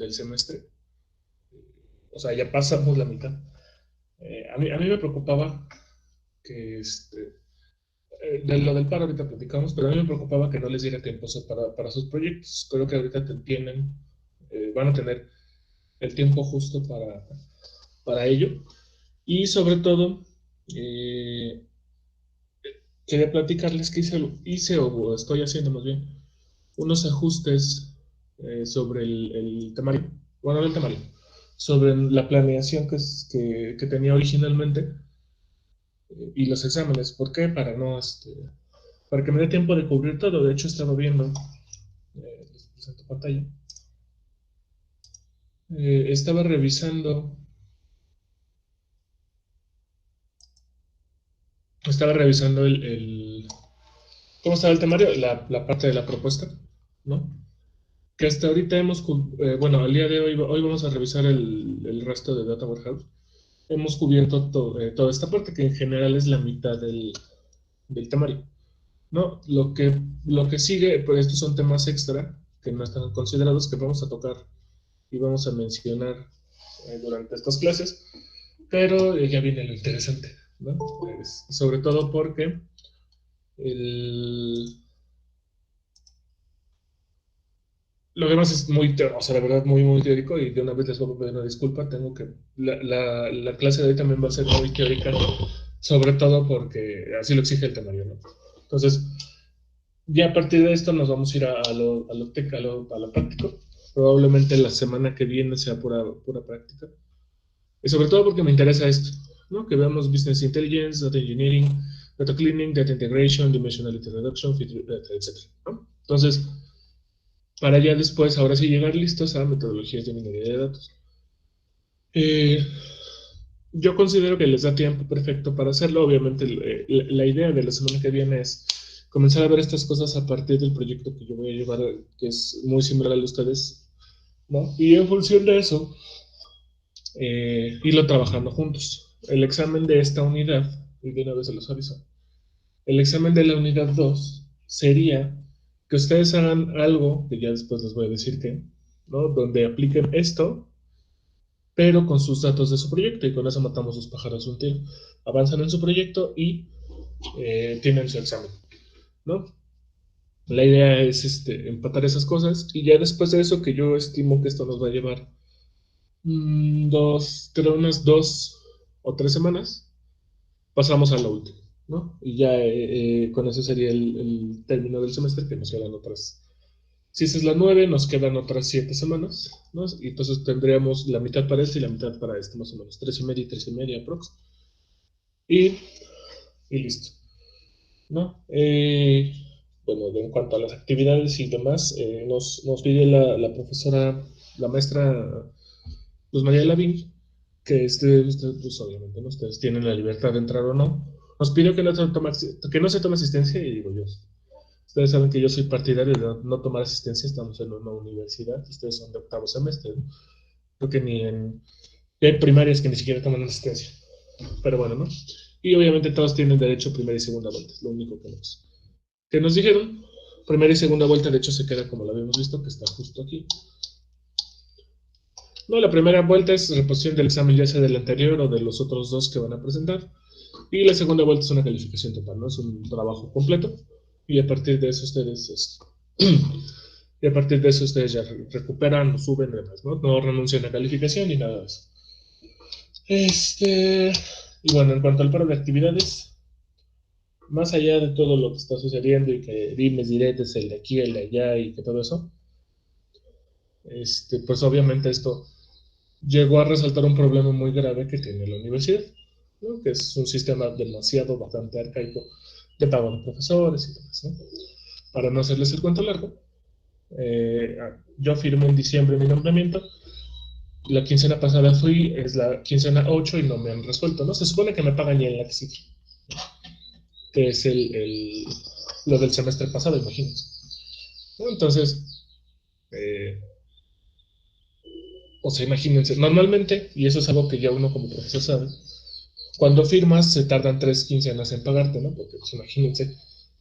del semestre. O sea, ya pasamos la mitad. A mí me preocupaba que de lo del paro ahorita platicamos, pero a mí me preocupaba que no les diera tiempo, o sea, para sus proyectos. Creo que ahorita tienen, van a tener el tiempo justo para ello. Y sobre todo, eh, quería platicarles que hice o estoy haciendo más bien unos ajustes sobre el temario, bueno, no el temario, sobre la planeación que tenía originalmente y los exámenes. ¿Por qué? Para no, para que me dé tiempo de cubrir todo. De hecho, estaba viendo, les presento pantalla, estaba revisando ¿cómo estaba el temario? La parte de la propuesta, ¿no? Que hasta ahorita bueno, al día de hoy vamos a revisar el resto de Data Warehouse. Hemos cubierto toda esta parte, que en general es la mitad del temario, ¿no? Lo que sigue, pues estos son temas extra que no están considerados, que vamos a tocar y vamos a mencionar durante estas clases, pero ya viene lo interesante, ¿no? Sobre todo porque el, lo demás es muy teórico, o sea, la verdad, muy, muy teórico, y de una vez les voy a pedir una disculpa. La clase de hoy también va a ser muy teórica, sobre todo porque así lo exige el temario, ¿no? Entonces, ya a partir de esto nos vamos a ir a lo práctico. Probablemente la semana que viene sea pura, pura práctica. Y sobre todo porque me interesa esto, ¿no? Que veamos Business Intelligence, Data Engineering, Data Cleaning, Data Integration, Dimensionality Reduction, Feature Data, etc., ¿no? Entonces, para ya después, ahora sí, llegar listos a metodologías de minería de datos. Eh, yo considero que les da tiempo perfecto para hacerlo. Obviamente, la idea de la semana que viene es comenzar a ver estas cosas a partir del proyecto que yo voy a llevar, que es muy similar al de ustedes, ¿no? Y en función de eso, irlo trabajando juntos. El examen de esta unidad, y de una vez se los aviso, el examen de la unidad 2 sería que ustedes hagan algo, que ya después les voy a decir que, ¿no? Donde apliquen esto, pero con sus datos de su proyecto, y con eso matamos dos pájaros de un tiro. Avanzan en su proyecto y tienen su examen, ¿no? La idea es empatar esas cosas, y ya después de eso, que yo estimo que esto nos va a llevar creo unas 2 o 3 semanas, pasamos a la última, ¿no? Y ya con eso sería el término del semestre, que nos quedan otras. Si esa es la 9, nos quedan otras 7 semanas, ¿no? Y entonces tendríamos la mitad para este y la mitad para este, más o menos. 3 y media y 3 y media, aprox. Y, y listo, ¿no? Bueno, en cuanto a las actividades y demás, nos pide la profesora, la maestra Luz María Lavín, que ustedes, pues obviamente, ¿no? Ustedes tienen la libertad de entrar o no. Nos pidió que no se tome asistencia, y digo yo, ustedes saben que yo soy partidario de no tomar asistencia. Estamos en una universidad, ustedes son de octavo semestre, ¿no? Creo que ya hay primarias que ni siquiera toman asistencia, pero bueno, ¿no? Y obviamente todos tienen derecho a primera y segunda vuelta, es lo único que nos dijeron. Primera y segunda vuelta, de hecho, se queda como lo habíamos visto, que está justo aquí. No, la primera vuelta es reposición del examen, ya sea del anterior o de los otros dos que van a presentar. Y la segunda vuelta es una calificación total, ¿no? Es un trabajo completo. Y a partir de eso ustedes, y a partir de eso ustedes ya recuperan o suben demás, ¿no? No renuncian a calificación ni nada de eso. Y bueno, en cuanto al paro de actividades, más allá de todo lo que está sucediendo y que dimes, diretes, el de aquí, el de allá y que todo eso, pues obviamente esto llegó a resaltar un problema muy grave que tiene la universidad, ¿no? Que es un sistema demasiado, bastante arcaico de pago de profesores y demás, ¿no? Para no hacerles el cuento largo, yo firmé en diciembre mi nombramiento. La quincena pasada es la quincena 8 y no me han resuelto, ¿no? Se supone que me pagan ya en la que sigue, que es lo del semestre pasado, imagínense, ¿no? Entonces, eh, o sea, imagínense, normalmente, y eso es algo que ya uno como profesor sabe, cuando firmas se tardan 3 quincenas en pagarte, ¿no? Porque pues,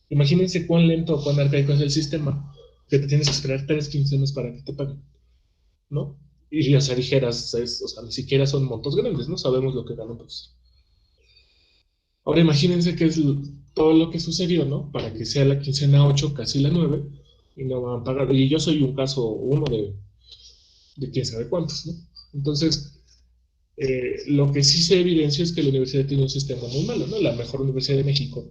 imagínense cuán lento o cuán arcaico es el sistema, que te tienes que esperar 3 quincenas para que te paguen, ¿no? Y, o sea, dijeras, o sea, ni siquiera son montos grandes, ¿no? Sabemos lo que gana un profesor. Ahora imagínense que es todo lo que sucedió, ¿no? Para que sea la quincena 8 casi la 9 y no van a pagar. Y yo soy un caso, uno de quién sabe cuántos, ¿no? Entonces, lo que sí se evidencia es que la universidad tiene un sistema muy malo, ¿no? La mejor universidad de México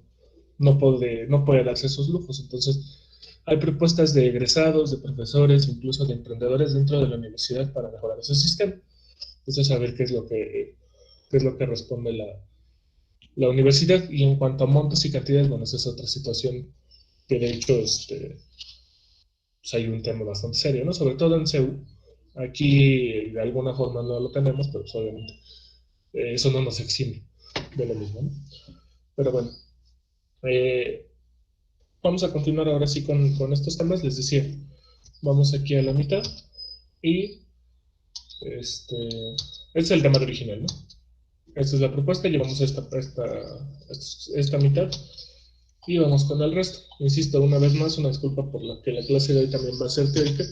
no puede darse esos lujos. Entonces, hay propuestas de egresados, de profesores, incluso de emprendedores dentro de la universidad para mejorar ese sistema. Entonces, a ver qué es lo que responde la universidad. Y en cuanto a montos y cantidades, bueno, esa es otra situación que de hecho pues hay un tema bastante serio, ¿no? Sobre todo en CEU. Aquí de alguna forma no lo tenemos, pero pues, obviamente eso no nos exime de lo mismo, ¿no? Pero bueno, eh, vamos a continuar ahora sí con estos temas. Les decía, vamos aquí a la mitad y este es el tema original, ¿no? Esta es la propuesta, llevamos esta mitad y vamos con el resto. Insisto, una vez más, una disculpa por la que la clase de hoy también va a ser teórica.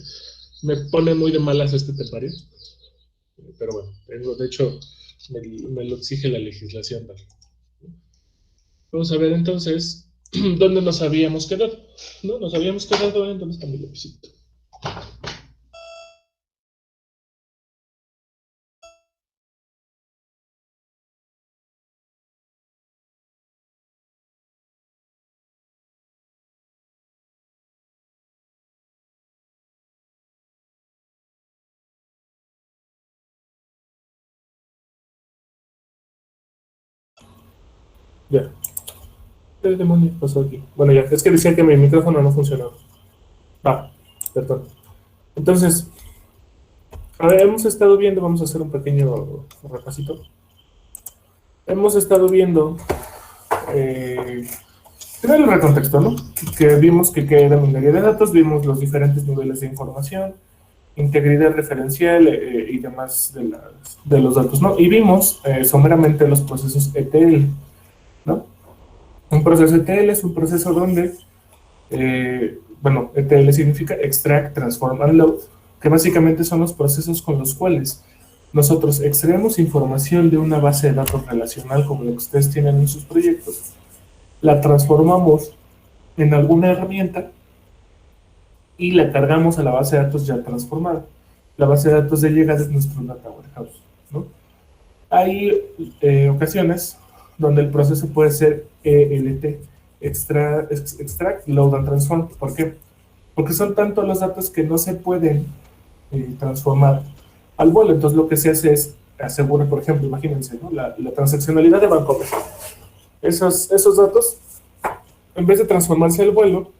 Me pone muy de malas este temario, pero bueno, de hecho me lo exige la legislación. ¿Vale? Vamos a ver entonces dónde nos habíamos quedado. ¿No? Nos habíamos quedado en dónde está mi lapicito. Ya. ¿Qué demonios pasó aquí? Bueno, ya, es que decía que mi micrófono no funcionaba. Va, perdón. Entonces, a ver, hemos estado viendo, vamos a hacer un pequeño repasito. Hemos estado viendo, primero el recontexto, ¿no? Que vimos que era minería de datos, vimos los diferentes niveles de información, integridad referencial y demás de los datos, ¿no? Y vimos someramente los procesos ETL, ¿no? Un proceso ETL es un proceso donde, bueno, ETL significa Extract, Transform and Load, que básicamente son los procesos con los cuales nosotros extraemos información de una base de datos relacional como lo que ustedes tienen en sus proyectos, la transformamos en alguna herramienta y la cargamos a la base de datos ya transformada. La base de datos de llegada es nuestro data warehouse, ¿no? Hay ocasiones donde el proceso puede ser ELT, Extract, Load and Transform. ¿Por qué? Porque son tantos los datos que no se pueden transformar al vuelo. Entonces lo que se hace es asegurar, por ejemplo, imagínense, ¿no? la transaccionalidad de Bancomer. Esos datos, en vez de transformarse al vuelo,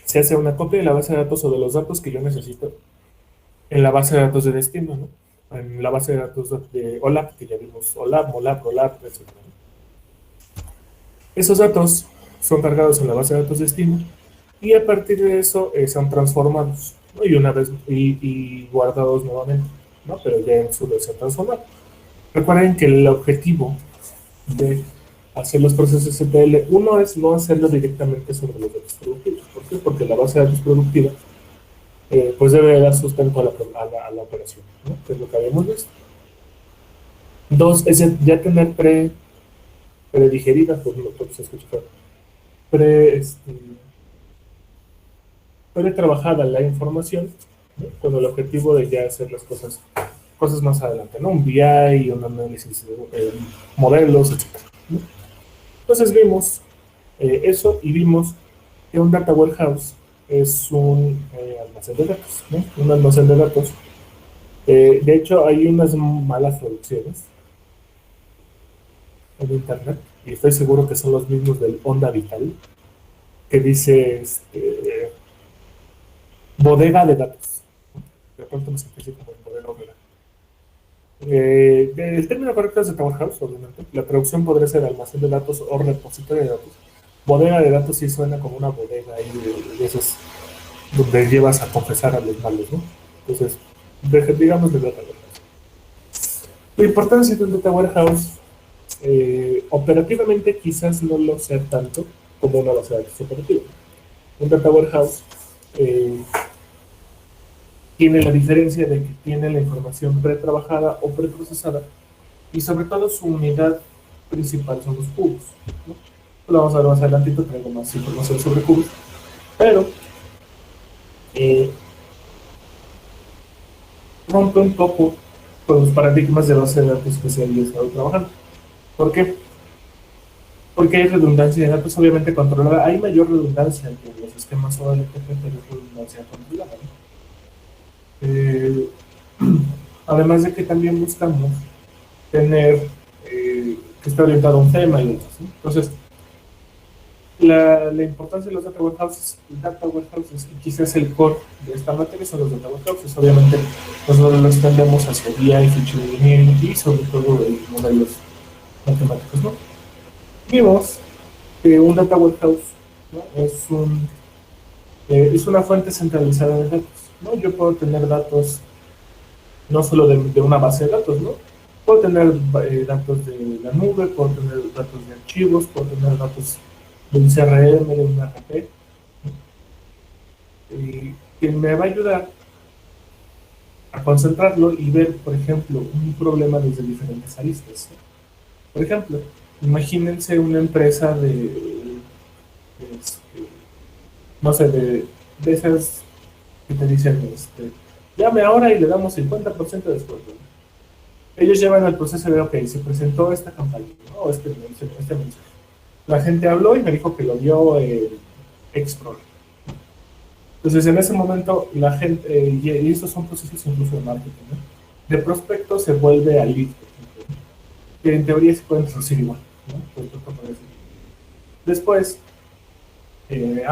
se hace una copia de la base de datos o de los datos que yo necesito en la base de datos de destino, ¿no? En la base de datos de OLAP, que ya vimos OLAP, MOLAP, OLAP, etc. Esos datos son cargados en la base de datos de destino y a partir de eso son transformados, ¿no? Y una vez y guardados nuevamente, ¿no? Pero ya en su versión transformada. Recuerden que el objetivo de hacer los procesos ETL, uno es no hacerlo directamente sobre los datos productivos. ¿Por qué? Porque la base de datos productiva pues debe dar sustento a la operación, ¿no? Que es lo que habíamos visto. Dos, es ya tener predigerida, pues no se escucha, pre-trabajada la información, ¿no? Con el objetivo de ya hacer las cosas más adelante, ¿no? Un BI, un análisis de modelos, etc. ¿no? Entonces vimos eso y vimos que un data warehouse es un almacén de datos, ¿no? Un almacén de datos. De hecho, hay unas malas traducciones en internet, y estoy seguro que son los mismos del Onda Vital, que dice bodega de datos. De pronto me sentí así como en bodega. El término correcto es data warehouse, obviamente. La traducción podría ser almacén de datos o repositorio de datos. Bodega de datos sí suena como una bodega ahí de esas donde llevas a confesar a los malos, ¿no? Entonces, digamos de data warehouse. La importancia de un data warehouse, operativamente quizás no lo sea tanto como una base de datos operativa. Un data warehouse tiene la diferencia de que tiene la información pretrabajada o preprocesada, y sobre todo su unidad principal son los cubos, ¿no? Lo vamos a ver más adelantito, traigo más información sobre cubos, pero rompe un poco con los paradigmas de base de datos que se había estado trabajando. ¿Por qué? Porque hay redundancia de datos obviamente controlada. Hay mayor redundancia que en los sistemas OLTP, pero es redundancia controlada, ¿no? Además de que también buscamos tener que esté orientado a un tema y otros, ¿no? Entonces, la importancia de los data warehouses, y quizás el core de esta materia son los data warehouses. Obviamente, nosotros lo extendemos hacia BI, Feature Engineering y sobre todo modelos matemáticos, ¿no? Vimos que un data warehouse, ¿no? Es una fuente centralizada de datos, ¿no? Yo puedo tener datos no solo de una base de datos, ¿no? Puedo tener datos de la nube, puedo tener datos de archivos, puedo tener datos de un CRM, de un RP, que me va a ayudar a concentrarlo y ver, por ejemplo, un problema desde diferentes aristas, ¿no? Por ejemplo, imagínense una empresa no sé, de esas que te dicen, llame ahora y le damos 50% de descuento. Ellos llevan al proceso de, ok, se presentó esta campaña, ¿no? Este mensaje. La gente habló y me dijo que lo vio Expro. Entonces, en ese momento, la gente, y estos son procesos incluso de marketing, ¿no? De prospecto se vuelve a lead, que en teoría se pueden traducir igual, ¿no? Después,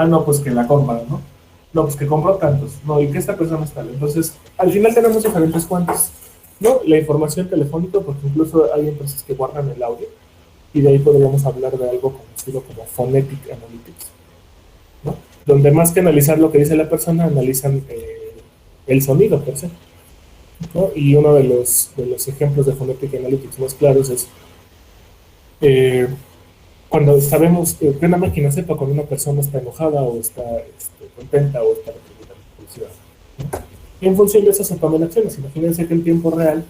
no, pues que la compra, ¿no? No, pues que compró tantos, no, y que esta persona está. Entonces, al final tenemos diferentes fuentes, ¿no? La información telefónica, porque incluso hay empresas que guardan el audio, y de ahí podríamos hablar de algo conocido como Phonetic Analytics, ¿no? Donde más que analizar lo que dice la persona, analizan el sonido per se, ¿no? Y uno de los ejemplos de Phonetic Analytics más claros es cuando sabemos que una máquina sepa cuando una persona está enojada o está contenta o está felicidad, ¿no? Y en función de eso se toman acciones. Imagínense que en tiempo real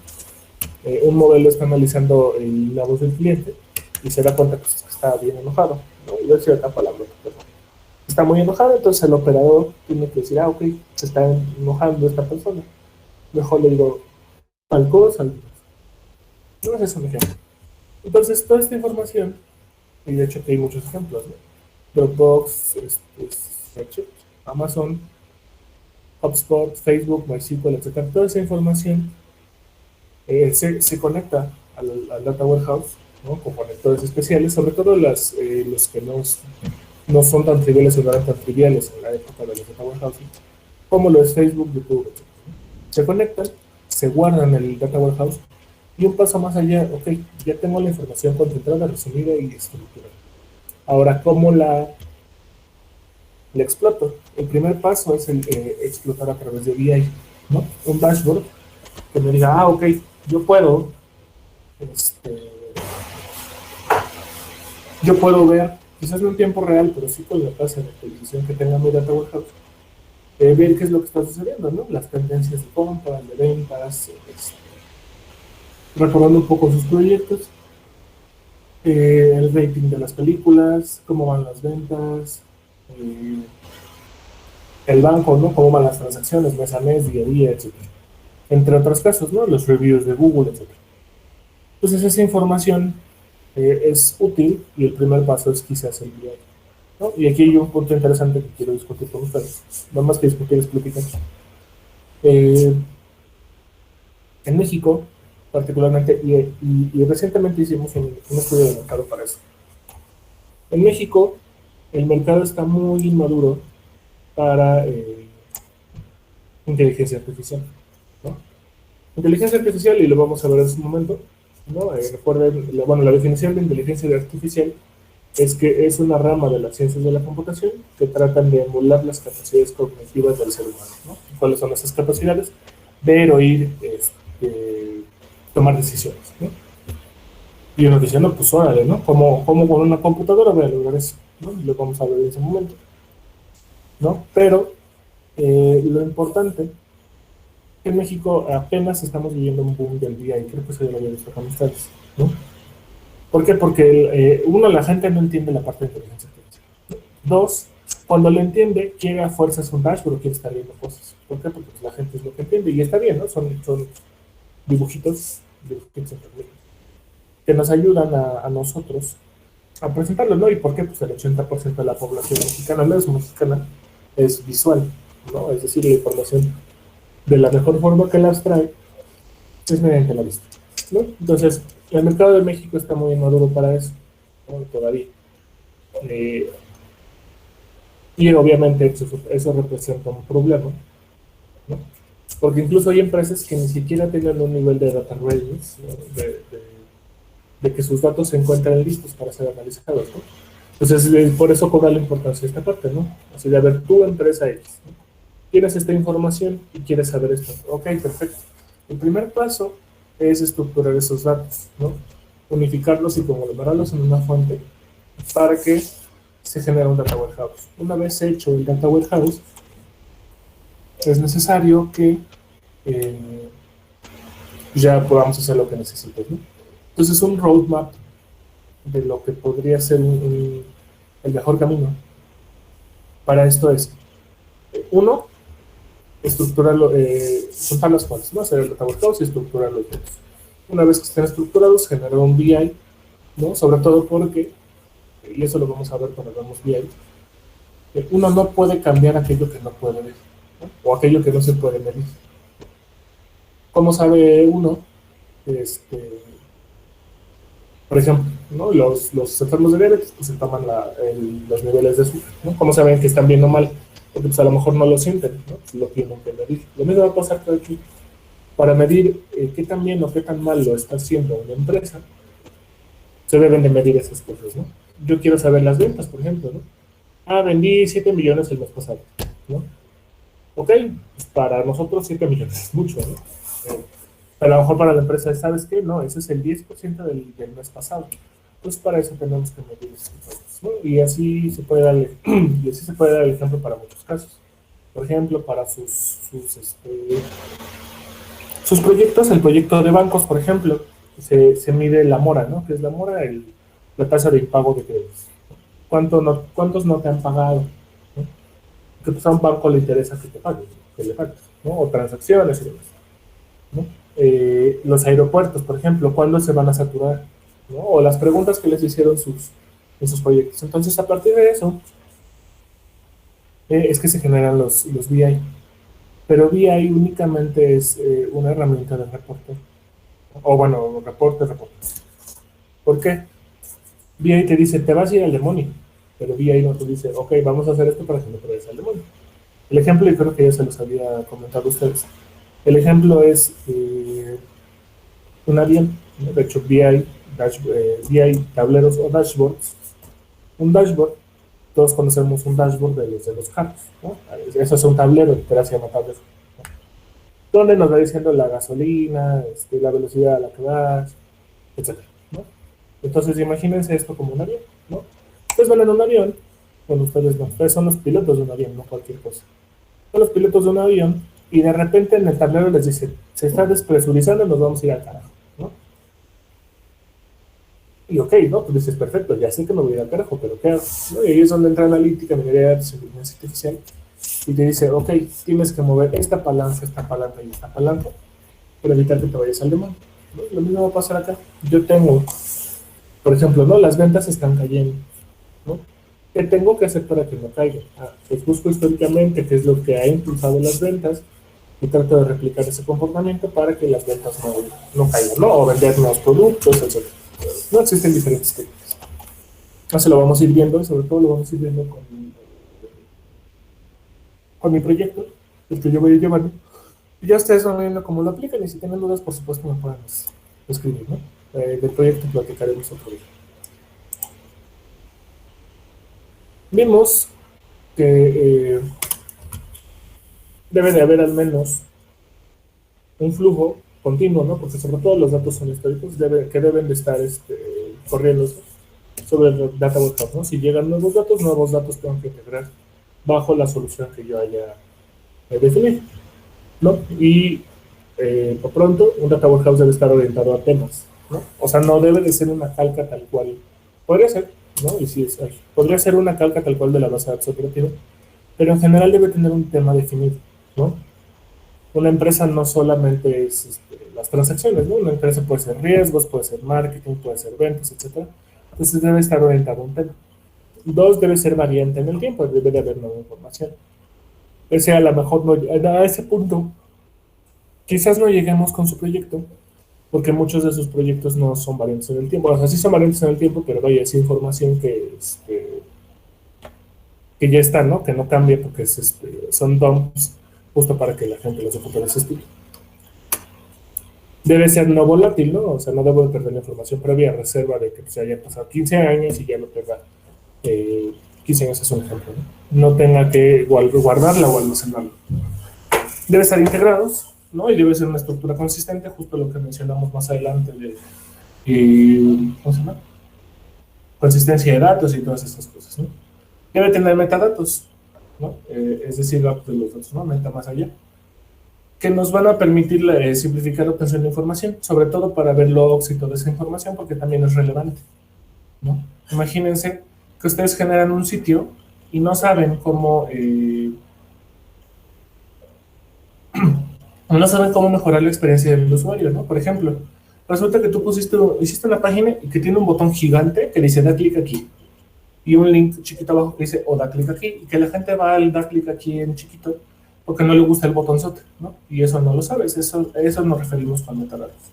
un modelo está analizando la voz del cliente y se da cuenta que está bien enojado, ¿no? Y de cierta palabra, está muy enojado, entonces el operador tiene que decir, ok, se está enojando esta persona. Mejor le digo, tal cosa, no, ese es un ejemplo. Entonces, toda esta información, y de hecho que hay muchos ejemplos, ¿no? Dropbox, Amazon, HubSpot, Facebook, MySQL, etc. Toda esa información se conecta al Data Warehouse, ¿no? Con conectores especiales, sobre todo los que no son tan triviales o no eran tan triviales en la época de los Data Warehouses, como lo es Facebook, YouTube, etc. Se conectan, se guardan en el Data Warehouse, y un paso más allá, ok, ya tengo la información concentrada, resumida y estructurada. Ahora, ¿cómo la exploto? El primer paso es el explotar a través de BI, ¿no? Un dashboard que me diga, ok, yo puedo ver, quizás no en tiempo real, pero sí con la tasa de actualización que tenga mi Data Warehouse, ver qué es lo que está sucediendo, ¿no? Las tendencias de compras, de ventas, recordando un poco sus proyectos, el rating de las películas, cómo van las ventas, el banco, ¿no? Cómo van las transacciones mes a mes, día a día, etc. Entre otros casos, ¿no? Los reviews de Google, etc. Entonces esa información es útil, y el primer paso es quizás el BI, ¿no? Y aquí hay un punto interesante que quiero discutir con ustedes. No más que discutir, es platicar. En México, particularmente, y recientemente hicimos un estudio de mercado para eso. En México, el mercado está muy inmaduro para inteligencia artificial, ¿no? Inteligencia artificial, y lo vamos a ver en su momento, ¿no? Recuerden, la definición de inteligencia artificial es que es una rama de las ciencias de la computación que tratan de emular las capacidades cognitivas del ser humano, ¿no? ¿Cuáles son esas capacidades? Ver, oír, tomar decisiones, ¿no? Y uno dice, no, pues órale, ¿no? ¿Cómo con una computadora voy a lograr eso? ¿No? Y lo vamos a ver en ese momento, ¿no? Pero lo importante En México apenas estamos viviendo un boom del BI, creo que eso ya lo había visto con ustedes, ¿no? ¿Por qué? Porque uno, la gente no entiende la parte de inteligencia artificial. Dos, cuando lo entiende, quiere a fuerzas un dashboard o quiere estar viendo cosas. ¿Por qué? Porque pues, la gente es lo que entiende y está bien, ¿no? Son dibujitos que nos ayudan a nosotros a presentarlo, ¿no? ¿Y por qué? Pues el 80% de la población mexicana, no es mexicana, es visual, ¿no? Es decir, la información de la mejor forma que la abstrae es mediante la vista, ¿no? Entonces, el mercado de México está muy maduro para eso, ¿no? Todavía. Eh, y obviamente eso representa un problema, ¿no? Porque incluso hay empresas que ni siquiera tienen un nivel de data readiness, ¿no? de que sus datos se encuentren listos para ser analizados, ¿no? Entonces, por eso cobra la importancia esta parte, ¿no? Así de, a ver, tu empresa X, ¿no? Tienes esta información y quieres saber esto. Ok, perfecto. El primer paso es estructurar esos datos, ¿no? Unificarlos y conglomerarlos en una fuente para que se genere un data warehouse. Una vez hecho el data warehouse, es necesario que eh, ya podamos hacer lo que necesites, ¿no? Entonces, un roadmap de lo que podría ser el mejor camino para esto es, uno, estructurarlo, juntar las partes, ¿no? Hacer el data warehouse y estructurar los datos. Una vez que estén estructurados, generar un BI, ¿no? Sobre todo porque, y eso lo vamos a ver cuando hagamos BI, uno no puede cambiar aquello que no puede ver, ¿no? O aquello que no se puede medir. ¿Cómo sabe uno? Este, por ejemplo, ¿no? Los enfermos de diabetes pues, se toman los niveles de azúcar, ¿no? ¿Cómo saben que están bien o mal? Porque pues, a lo mejor no lo sienten, ¿no? Lo tienen que medir. Lo mismo va a pasar que aquí. Para medir qué tan bien o qué tan mal lo está haciendo una empresa, se deben de medir esas cosas, ¿no? Yo quiero saber las ventas, por ejemplo, ¿no? Ah, vendí 7 millones el mes pasado, ¿no? Ok, pues para nosotros 7 millones es mucho, ¿no? Pero a lo mejor para la empresa, ¿sabes qué? No, ese es el 10% del mes pasado. Pues para eso tenemos que medir esos cosas, ¿no? Y así se puede dar, y así se puede dar el ejemplo para muchos casos. Por ejemplo, para sus proyectos, el proyecto de bancos, por ejemplo, se mide la mora, ¿no? Que es la mora, la tasa de impago de créditos. ¿Cuántos no te han pagado? ¿No? Que pues a un banco le interesa que te paguen, que le pagues, ¿no? O transacciones y demás, ¿no? Los aeropuertos, por ejemplo, ¿cuándo se van a saturar? ¿No? O las preguntas que les hicieron en sus proyectos. Entonces, a partir de eso, es que se generan los BI. Pero BI únicamente es una herramienta de reporte. O bueno, reporte. ¿Por qué? BI te dice, te vas a ir al demonio. Pero BI no te dice, ok, vamos a hacer esto para que no te vayas al demonio. El ejemplo, y creo que ya se los había comentado a ustedes, el ejemplo es un avión, ¿no? De hecho, BI, tableros o dashboards. Un dashboard, todos conocemos un dashboard de los carros, ¿no? Eso es un tablero, pero se llama tablero, ¿no? Donde nos va diciendo la gasolina, la velocidad a la que vas, etcétera, ¿no? Entonces, imagínense esto como un avión, ¿no? Ustedes van en un avión, bueno, ustedes no, ustedes son los pilotos de un avión, no cualquier cosa. Son los pilotos de un avión y de repente en el tablero les dice, se está despresurizando, nos vamos a ir al carajo, ¿no? Y ok, ¿no? Pues dices, perfecto, ya sé que me voy a ir al carajo, pero ¿qué hago? ¿No? Y ahí es donde entra analítica, minería de datos, inteligencia artificial, y te dice, ok, tienes que mover esta palanca y esta palanca, para evitar que te vayas al demonio, ¿no? Lo mismo va a pasar acá. Yo tengo, por ejemplo, ¿no? Las ventas están cayendo, ¿no? ¿Qué tengo que hacer para que no caigan? Pues busco históricamente qué es lo que ha impulsado las ventas y trato de replicar ese comportamiento para que las ventas no caigan, ¿no? O vender nuevos productos, etc. No existen diferentes técnicas. Así lo vamos a ir viendo y sobre todo lo vamos a ir viendo con mi proyecto, el que yo voy a llevar. Y ya ustedes van viendo cómo lo aplican y si tienen dudas, por supuesto, me pueden escribir, ¿no? Del proyecto platicaremos otro día. Vimos que debe de haber al menos un flujo continuo, ¿no? Porque sobre todo los datos son históricos que deben de estar corriendo sobre el data warehouse, ¿no? Si llegan nuevos datos tengo que integrar bajo la solución que yo haya definido, ¿no? Y por pronto, un data warehouse debe estar orientado a temas, ¿no? O sea, no debe de ser una calca tal cual. Podría ser, ¿no? Y sí, podría ser una calca tal cual de la base de datos operativa, pero en general debe tener un tema definido, ¿no? Una empresa no solamente es las transacciones, ¿no? Una empresa puede ser riesgos, puede ser marketing, puede ser ventas, etcétera. Entonces debe estar orientado a un tema. Dos, debe ser variante en el tiempo, debe de haber nueva información. Ese a lo mejor no, a ese punto quizás no lleguemos con su proyecto, porque muchos de sus proyectos no son variantes en el tiempo. O sea, sí son variantes en el tiempo, pero vaya, es información que ya está, ¿no? Que no cambia porque son dumps justo para que la gente los ocupe en ese estilo. Debe ser no volátil, ¿no? O sea, no debo de perder la información previa, reserva de que se hayan pasado 15 años y ya no tenga 15 años es un ejemplo, ¿no? No tenga que guardarla o almacenarla. Debe estar integrados, ¿no? Y debe ser una estructura consistente, justo lo que mencionamos más adelante de ¿cómo se llama? Consistencia de datos y todas estas cosas, ¿no? Debe tener metadatos, ¿no? Es decir, los datos, ¿no? Meta más allá, que nos van a permitir simplificar la obtención de información, sobre todo para ver logs y toda esa información, porque también es relevante, ¿no? Imagínense que ustedes generan un sitio y no saben cómo no saben cómo mejorar la experiencia del usuario, ¿no? Por ejemplo, resulta que tú hiciste una página y que tiene un botón gigante que dice da clic aquí y un link chiquito abajo que dice o da clic aquí, y que la gente va al da clic aquí en chiquito porque no le gusta el botonzote, ¿no? Y eso no lo sabes, eso nos referimos con metadatos,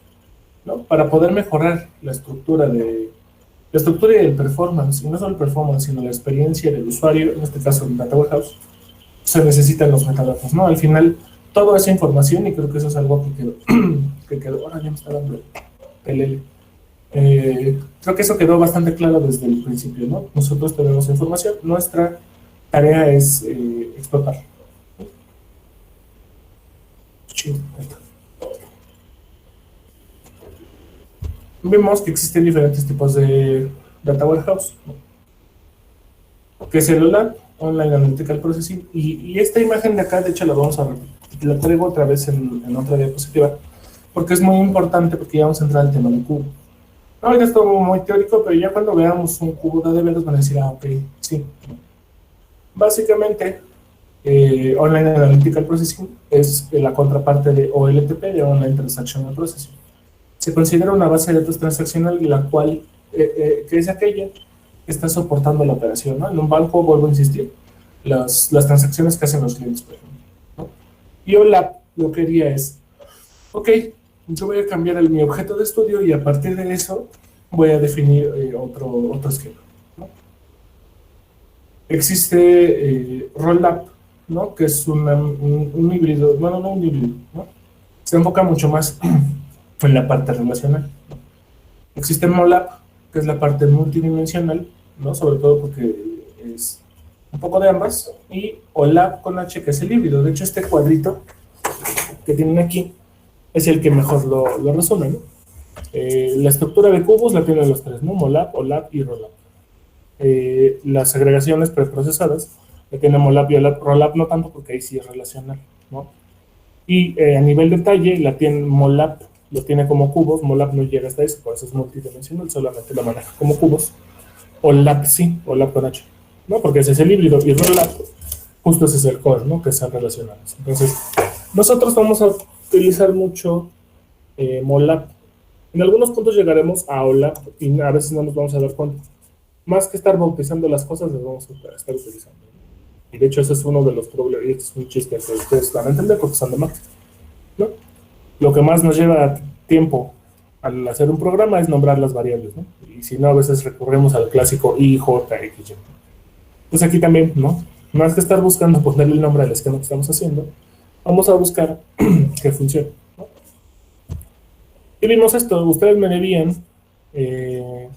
¿no? Para poder mejorar la estructura y el performance, y no solo el performance, sino la experiencia del usuario, en este caso el Data Warehouse, se necesitan los metadatos, ¿no? Al final, toda esa información, y creo que eso es algo que quedó, ahora ya me está dando el creo que eso quedó bastante claro desde el principio, ¿no? Nosotros tenemos información, nuestra tarea es explotar. Vemos que existen diferentes tipos de data warehouse, ¿no? Que es el OLAP, Online Analytical Processing, y esta imagen de acá, de hecho, la vamos a repetir, la traigo otra vez en otra diapositiva, porque es muy importante, porque ya vamos a entrar al tema del cubo. Ahorita es todo muy teórico, pero ya cuando veamos un cubo de veros van a decir, ah, ok, sí. Básicamente, Online Analytical Processing es la contraparte de OLTP, de Online Transactional Processing. Se considera una base de datos transaccional la cual, que es aquella que está soportando la operación, ¿no? En un banco, vuelvo a insistir, las transacciones que hacen los clientes, por ejemplo, ¿no? Y OLAP lo que haría es, ok, yo voy a cambiar mi objeto de estudio y a partir de eso voy a definir otro esquema, ¿no? Existe Rollup, ¿no? Que es un híbrido, bueno, no un híbrido, ¿no? Se enfoca mucho más en la parte relacional. Existe MOLAP, que es la parte multidimensional, ¿no? Sobre todo porque es un poco de ambas, y OLAP con H, que es el híbrido. De hecho, este cuadrito que tienen aquí es el que mejor lo resume, ¿no? La estructura de cubos la tienen los tres, ¿no? MOLAP, OLAP y ROLAP. Las agregaciones preprocesadas la tienen MOLAP y OLAP. ROLAP no tanto porque ahí sí es relacional, ¿no? Y a nivel detalle la tiene MOLAP, lo tiene como cubos. MOLAP no llega hasta eso, por eso es multidimensional, solamente lo maneja como cubos. OLAP sí, OLAP con H, ¿no? Porque ese es el híbrido, y ROLAP justo ese es el core, ¿no? Que sean relacionados. Entonces, nosotros vamos a utilizar mucho MOLAP. En algunos puntos llegaremos a OLAP y a veces no nos vamos a dar cuenta. Más que estar bautizando las cosas, las vamos a estar utilizando. Y de hecho, ese es uno de los problemas, y este es un chiste que ustedes van a entender porque son de marketing, ¿no? Lo que más nos lleva tiempo al hacer un programa es nombrar las variables, ¿no? Y si no, a veces recurrimos al clásico I, J, X, Y. Pues aquí también, ¿no? Más que estar buscando ponerle el nombre al esquema que estamos haciendo, vamos a buscar que funcione, ¿no? Y vimos esto, ustedes me debían que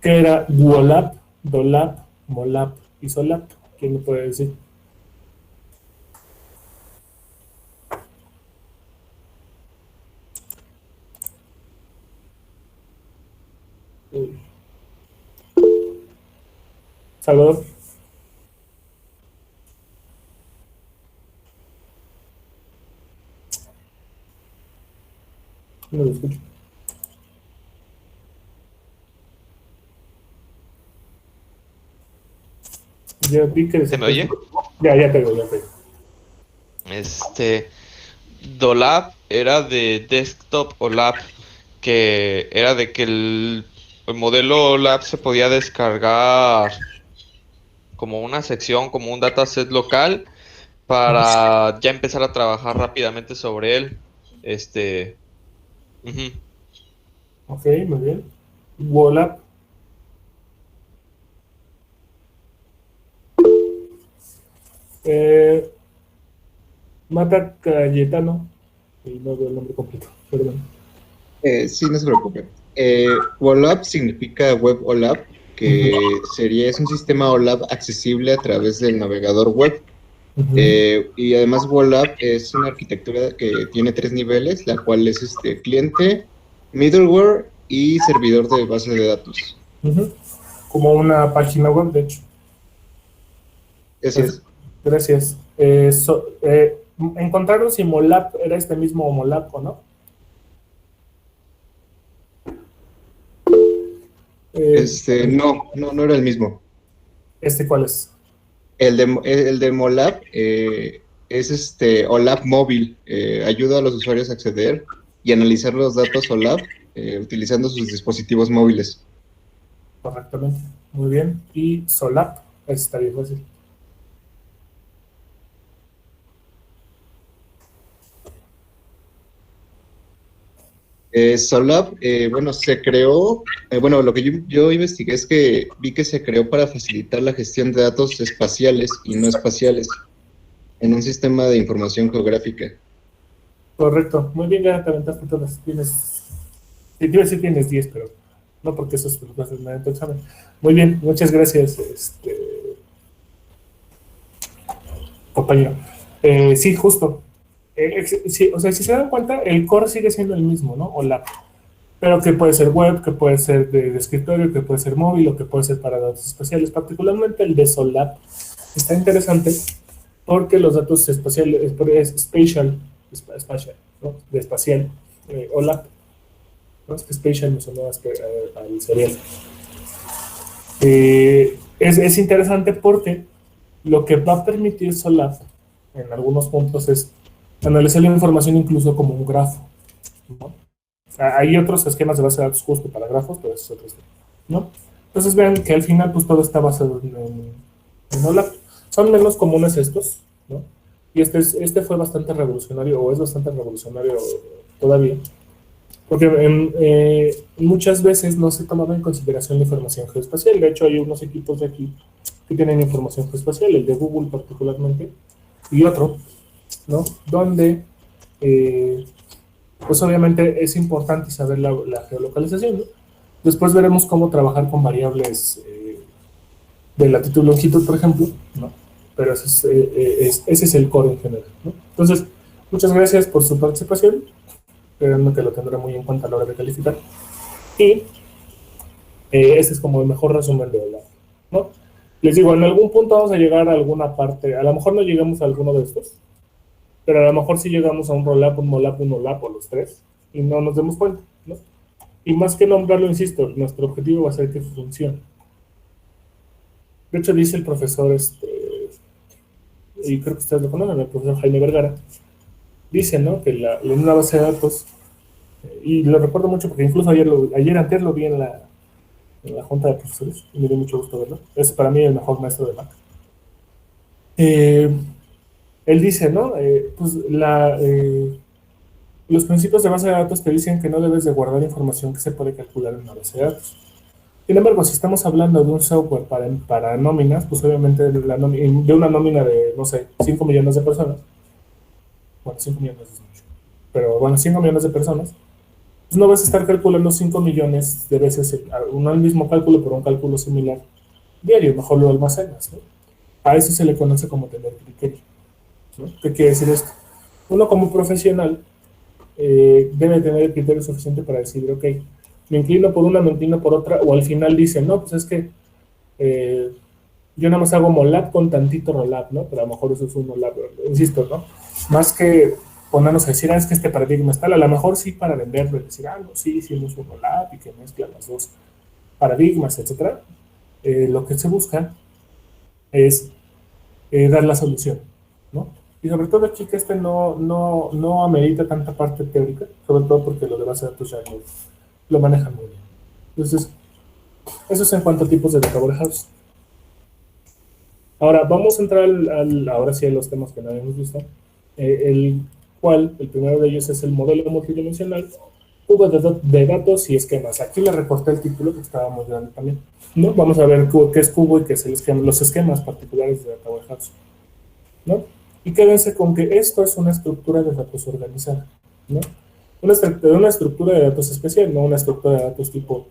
era Duolap, Dolap, Molap y Solap. ¿Quién me puede decir? Salvador. No lo escucho. Ya vi que ¿Se me oye? Ya te veo. Dolab era de desktop OLAP, que era de que el modelo OLAP se podía descargar como una sección, como un dataset local, para ya empezar a trabajar rápidamente sobre él. Ujú. Ok, muy bien. Wolap. Eh, Mata Cayetano. Y no veo el nombre completo, perdón. Sí, no se preocupe. OLAP significa Web OLAP, que es un sistema OLAP accesible a través del navegador web. Y además OLAP es una arquitectura que tiene 3 niveles, la cual es cliente, middleware y servidor de base de datos. Como una página web, de hecho. Así es. Gracias. Encontraron si Molap era este mismo Molap o no. No era el mismo. ¿Este cuál es? El de Molap es OLAP móvil. Ayuda a los usuarios a acceder y analizar los datos OLAP utilizando sus dispositivos móviles. Correctamente. Muy bien. Y Solap, está bien fácil. Solab, se creó, lo que yo investigué es que vi que se creó para facilitar la gestión de datos espaciales y no espaciales en un sistema de información geográfica. Correcto. Muy bien, ya te aventaste todas. Tienes, te iba a decir tienes 10, pero no porque eso es lo que haces en el examen. Muy bien, muchas gracias, compañero. Sí, justo. Sí, o sea, si se dan cuenta, el core sigue siendo el mismo, ¿no? O la, pero que puede ser web, que puede ser de escritorio, que puede ser móvil o que puede ser para datos espaciales. Particularmente el de Solap está interesante porque los datos espaciales es spatial, ¿no? De espacial, OLAP, ¿no? Es que spatial me sonó al serial. Es interesante porque lo que va a permitir Solap en algunos puntos es analizar la información incluso como un grafo, ¿no? Hay otros esquemas de base de datos justo para grafos, pero eso es otro esquema, ¿no? Entonces vean que al final pues todo está basado en OLAP. Son menos comunes estos, ¿no? Y este fue bastante revolucionario, o es bastante revolucionario todavía, porque muchas veces no se tomaba en consideración la información geoespacial. De hecho, hay unos equipos de aquí que tienen información geoespacial, el de Google particularmente, y otro, ¿no? Donde, pues obviamente es importante saber la geolocalización, ¿no? Después veremos cómo trabajar con variables de latitud y longitud, por ejemplo, ¿no? Pero ese es el core en general, ¿no? Entonces, muchas gracias por su participación. Créanme que lo tendré muy en cuenta a la hora de calificar. Y este es como el mejor resumen de OLAP, ¿no? Les digo, en algún punto vamos a llegar a alguna parte, a lo mejor no llegamos a alguno de estos, pero a lo mejor sí llegamos a un rollup, un molap, un olap o los tres, y no nos demos cuenta, ¿no? Y más que nombrarlo, insisto, nuestro objetivo va a ser que funcione. De hecho, dice el profesor, y creo que ustedes lo conocen, el profesor Jaime Vergara, dice, ¿no? Que en una base de datos, y lo recuerdo mucho porque incluso antes lo vi en la junta de profesores, y me dio mucho gusto verlo. Es para mí el mejor maestro de Mac. Él dice, ¿no? Los principios de base de datos te dicen que no debes de guardar información que se puede calcular en una base de datos. Sin embargo, si estamos hablando de un software para nóminas, pues obviamente de una nómina de, no sé, 5 millones de personas, bueno, 5 millones es mucho, pero bueno, 5 millones de personas, pues no vas a estar calculando 5 millones de veces, no el mismo cálculo, pero un cálculo similar diario, mejor lo almacenas, ¿no? A eso se le conoce como tener criterio, ¿no? ¿Qué quiere decir esto? Uno como profesional debe tener el criterio suficiente para decir, ok, me inclino por una, me inclino por otra, o al final dice, no, pues es que yo nada más hago molap con tantito rolap, ¿no? Pero a lo mejor eso es un molap, insisto, ¿no? Más que ponernos a decir, es que este paradigma es tal, a lo mejor sí para venderlo y decir, no, sí, hicimos un OLAP y que mezcla los dos paradigmas, etcétera. Lo que se busca es dar la solución, ¿no? Y sobre todo aquí que no amerita tanta parte teórica, sobre todo porque lo de base de datos ya lo manejan muy bien. Entonces, eso es en cuanto a tipos de data warehouse. Ahora, vamos a entrar ahora sí a los temas que no habíamos visto. El primero de ellos es el modelo multidimensional, cubo de datos y esquemas. Aquí le recorté el título que estaba muy grande también, ¿no? Vamos a ver qué es cubo y qué es el esquema, los esquemas particulares de data warehouse, ¿no? Y quédense con que esto es una estructura de datos organizada, ¿no? Una estructura de datos especial, no una estructura de datos tipo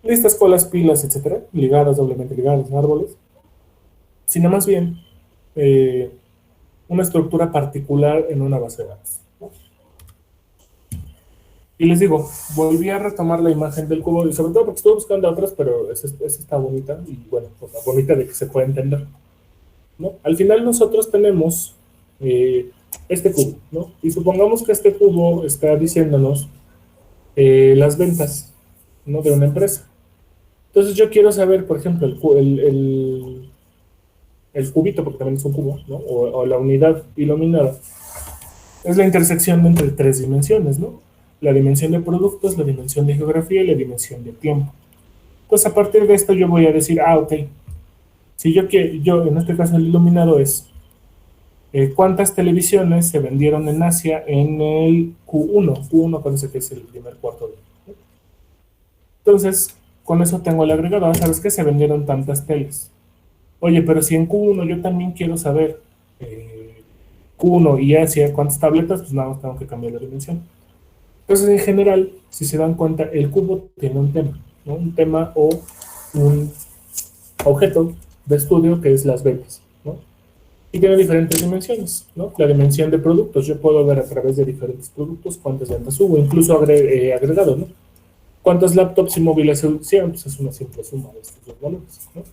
listas, colas, pilas, etcétera, ligadas, doblemente ligadas, árboles, sino más bien una estructura particular en una base de datos. Y les digo, volví a retomar la imagen del cubo, y sobre todo porque estuve buscando otras, pero esa está bonita, y bueno, pues la bonita de que se puede entender, ¿no? Al final nosotros tenemos este cubo, ¿no? Y supongamos que este cubo está diciéndonos las ventas, ¿no? De una empresa. Entonces yo quiero saber, por ejemplo, el cubito, porque también es un cubo, ¿no? O la unidad iluminada, es la intersección entre 3 dimensiones, ¿no? La dimensión de productos, la dimensión de geografía y la dimensión de tiempo. Pues a partir de esto yo voy a decir, ok, si yo en este caso el iluminado es cuántas televisiones se vendieron en Asia en el Q1 parece que es el primer cuarto de, ¿no? Entonces, con eso tengo el agregado, ¿sabes qué? Se vendieron tantas teles. Oye, pero si en Q1 yo también quiero saber Q1 y Asia cuántas tabletas, pues nada más tengo que cambiar la dimensión. Entonces, en general, si se dan cuenta, el cubo tiene un tema, ¿no? Un tema o un objeto de estudio que es las ventas, ¿no? Y tiene diferentes dimensiones, ¿no? La dimensión de productos, yo puedo ver a través de diferentes productos cuántas ventas hubo, incluso agregado, ¿no? ¿Cuántos laptops y móviles se hicieron? Pues es una simple suma de estos dos valores, ¿no?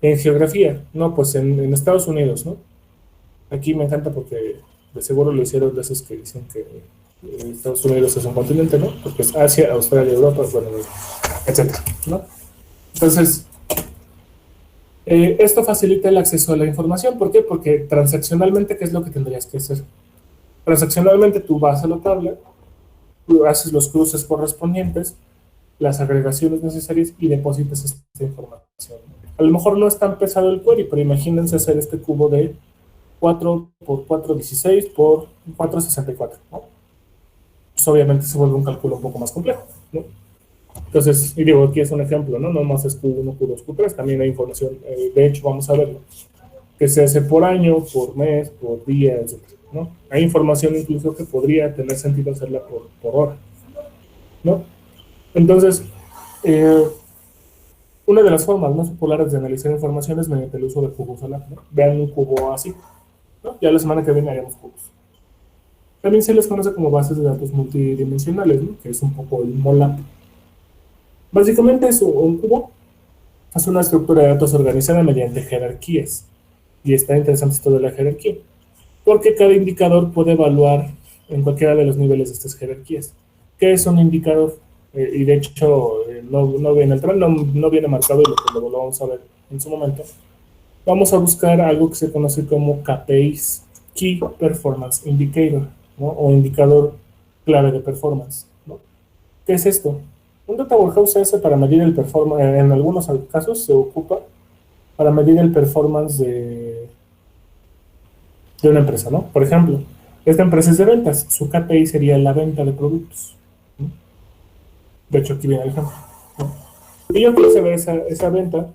En geografía, no, pues en Estados Unidos, ¿no? Aquí me encanta porque de seguro lo hicieron de esos que dicen que Estados Unidos es un continente, ¿no? Porque es Asia, Australia, Europa, bueno, etcétera, ¿no? Entonces, esto facilita el acceso a la información. ¿Por qué? Porque transaccionalmente, ¿qué es lo que tendrías que hacer? Transaccionalmente tú vas a la tabla, haces los cruces correspondientes, las agregaciones necesarias y depositas esta información. A lo mejor no es tan pesado el query, pero imagínense hacer este cubo de 4 por 4, 16 por 4, 64, ¿no? Pues obviamente se vuelve un cálculo un poco más complejo, ¿no? Entonces, y digo, aquí es un ejemplo, ¿no? No más es Q1, Q2, Q3, también hay información, de hecho, vamos a verlo, que se hace por año, por mes, por día, etc., ¿no? Hay información incluso que podría tener sentido hacerla por hora, ¿no? Entonces, una de las formas más populares de analizar información es mediante el uso de cubos OLAP, ¿no? Vean un cubo así, ¿no? Ya la semana que viene haremos cubos. También se les conoce como bases de datos multidimensionales, ¿no? Que es un poco el MOLAP. Básicamente es un cubo, es una estructura de datos organizada mediante jerarquías. Y está interesante esto de la jerarquía, porque cada indicador puede evaluar en cualquiera de los niveles de estas jerarquías. ¿Qué es un indicador? Y de hecho no viene el tren, no viene marcado, y lo vamos a ver en su momento. Vamos a buscar algo que se conoce como KPIs, Key Performance Indicator, ¿no? O indicador clave de performance, ¿no? ¿Qué es esto? Un data warehouse se hace para medir el performance, en algunos casos se ocupa para medir el performance de una empresa, ¿no? Por ejemplo, esta empresa es de ventas, su KPI sería la venta de productos, ¿no? De hecho, aquí viene el ejemplo, ¿no? Y yo quiero saber esa venta.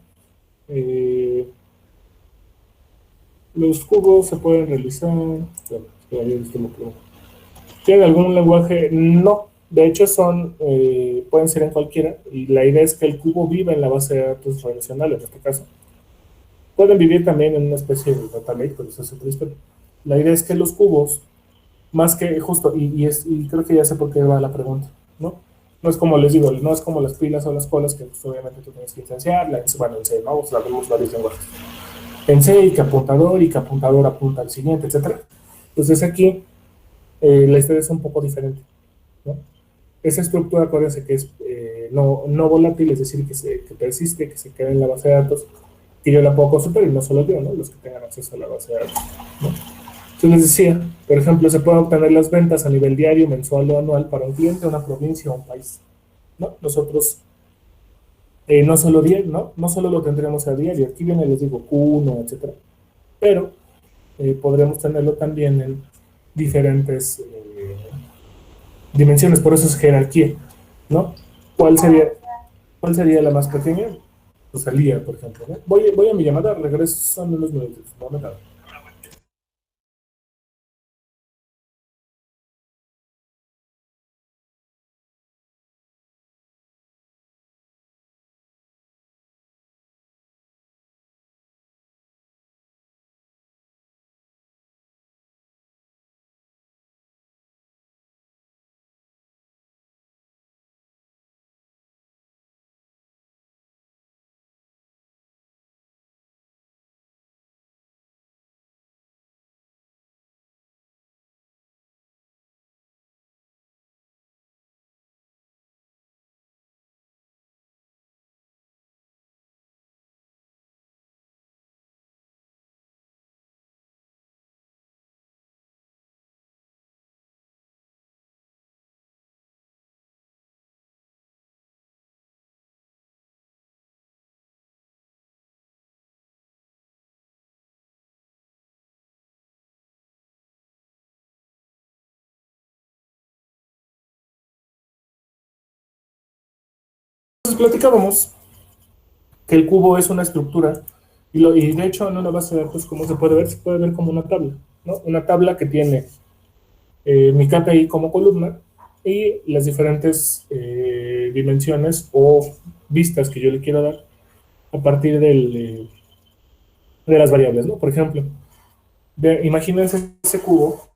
Los cubos se pueden realizar. ¿Tienen algún lenguaje? No. De hecho, pueden ser en cualquiera. Y la idea es que el cubo viva en la base de datos relacional, en este caso. Pueden vivir también en una especie de data lake, pero eso es otra historia. La idea es que los cubos, más que justo, y creo que ya sé por qué va la pregunta, ¿no? No es como les digo, no es como las pilas o las colas, que pues, obviamente tú tienes que instanciar, bueno, en C, ¿no? O sea, vemos varios lenguajes. En C, y que apuntador apunta al siguiente, etcétera. Entonces aquí la historia es un poco diferente, ¿no? Esa estructura, acuérdense que es no volátil, es decir, que persiste, que se queda en la base de datos, que yo la puedo consultar, y no solo yo, ¿no? Los que tengan acceso a la base de datos, ¿no? Entonces les decía, por ejemplo, se pueden obtener las ventas a nivel diario, mensual o anual para un cliente, una provincia o un país, ¿no? Nosotros no solo diario, ¿no? No solo lo tendríamos a diario, aquí viene, les digo, Q1, etcétera, pero podríamos tenerlo también en diferentes dimensiones, por eso es jerarquía, ¿no? ¿Cuál sería la más pequeña? Pues el día, por ejemplo, ¿no? Voy a mi llamada, regreso en unos minutos, no me tardo. Entonces platicábamos que el cubo es una estructura, y de hecho en una base de datos, como se puede ver como una tabla, ¿no? Una tabla que tiene mi KPI como columna y las diferentes dimensiones o vistas que yo le quiero dar a partir de las variables, ¿no? Por ejemplo, imagínense ese cubo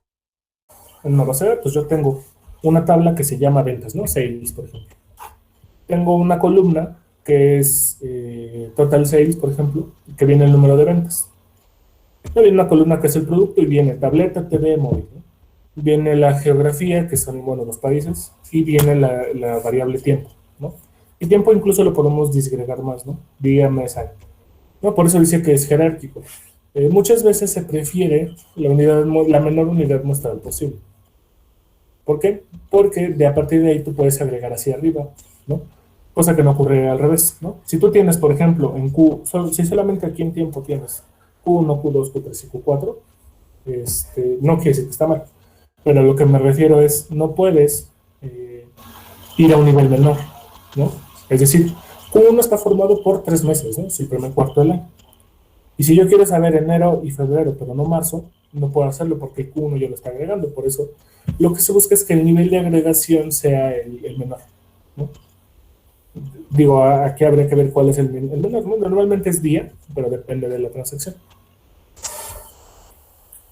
en una base de datos. Yo tengo una tabla que se llama ventas, ¿no? Sales, por ejemplo. Tengo una columna que es total sales, por ejemplo, que viene el número de ventas. Viene una columna que es el producto y viene tableta, TV, móvil, ¿no? Viene la geografía, que son, bueno, los países, y viene la variable tiempo, ¿no? Y tiempo incluso lo podemos disgregar más, ¿no? Día, mes, año, ¿no? Por eso dice que es jerárquico. Muchas veces se prefiere la menor unidad muestral posible. ¿Por qué? Porque a partir de ahí tú puedes agregar hacia arriba, ¿no? Cosa que no ocurre al revés, ¿no? Si tú tienes, por ejemplo, en si solamente aquí en tiempo tienes Q1, Q2, Q3 y Q4, no quiere decir que está mal. Pero a lo que me refiero es, no puedes ir a un nivel menor, ¿no? Es decir, Q1 está formado por 3 meses, ¿no? Es el primer cuarto del año. Y si yo quiero saber enero y febrero, pero no marzo, no puedo hacerlo porque el Q1 ya lo está agregando. Por eso, lo que se busca es que el nivel de agregación sea el menor, ¿no? Digo, aquí habría que ver cuál es el menor, ¿no? Normalmente es día, pero depende de la transacción.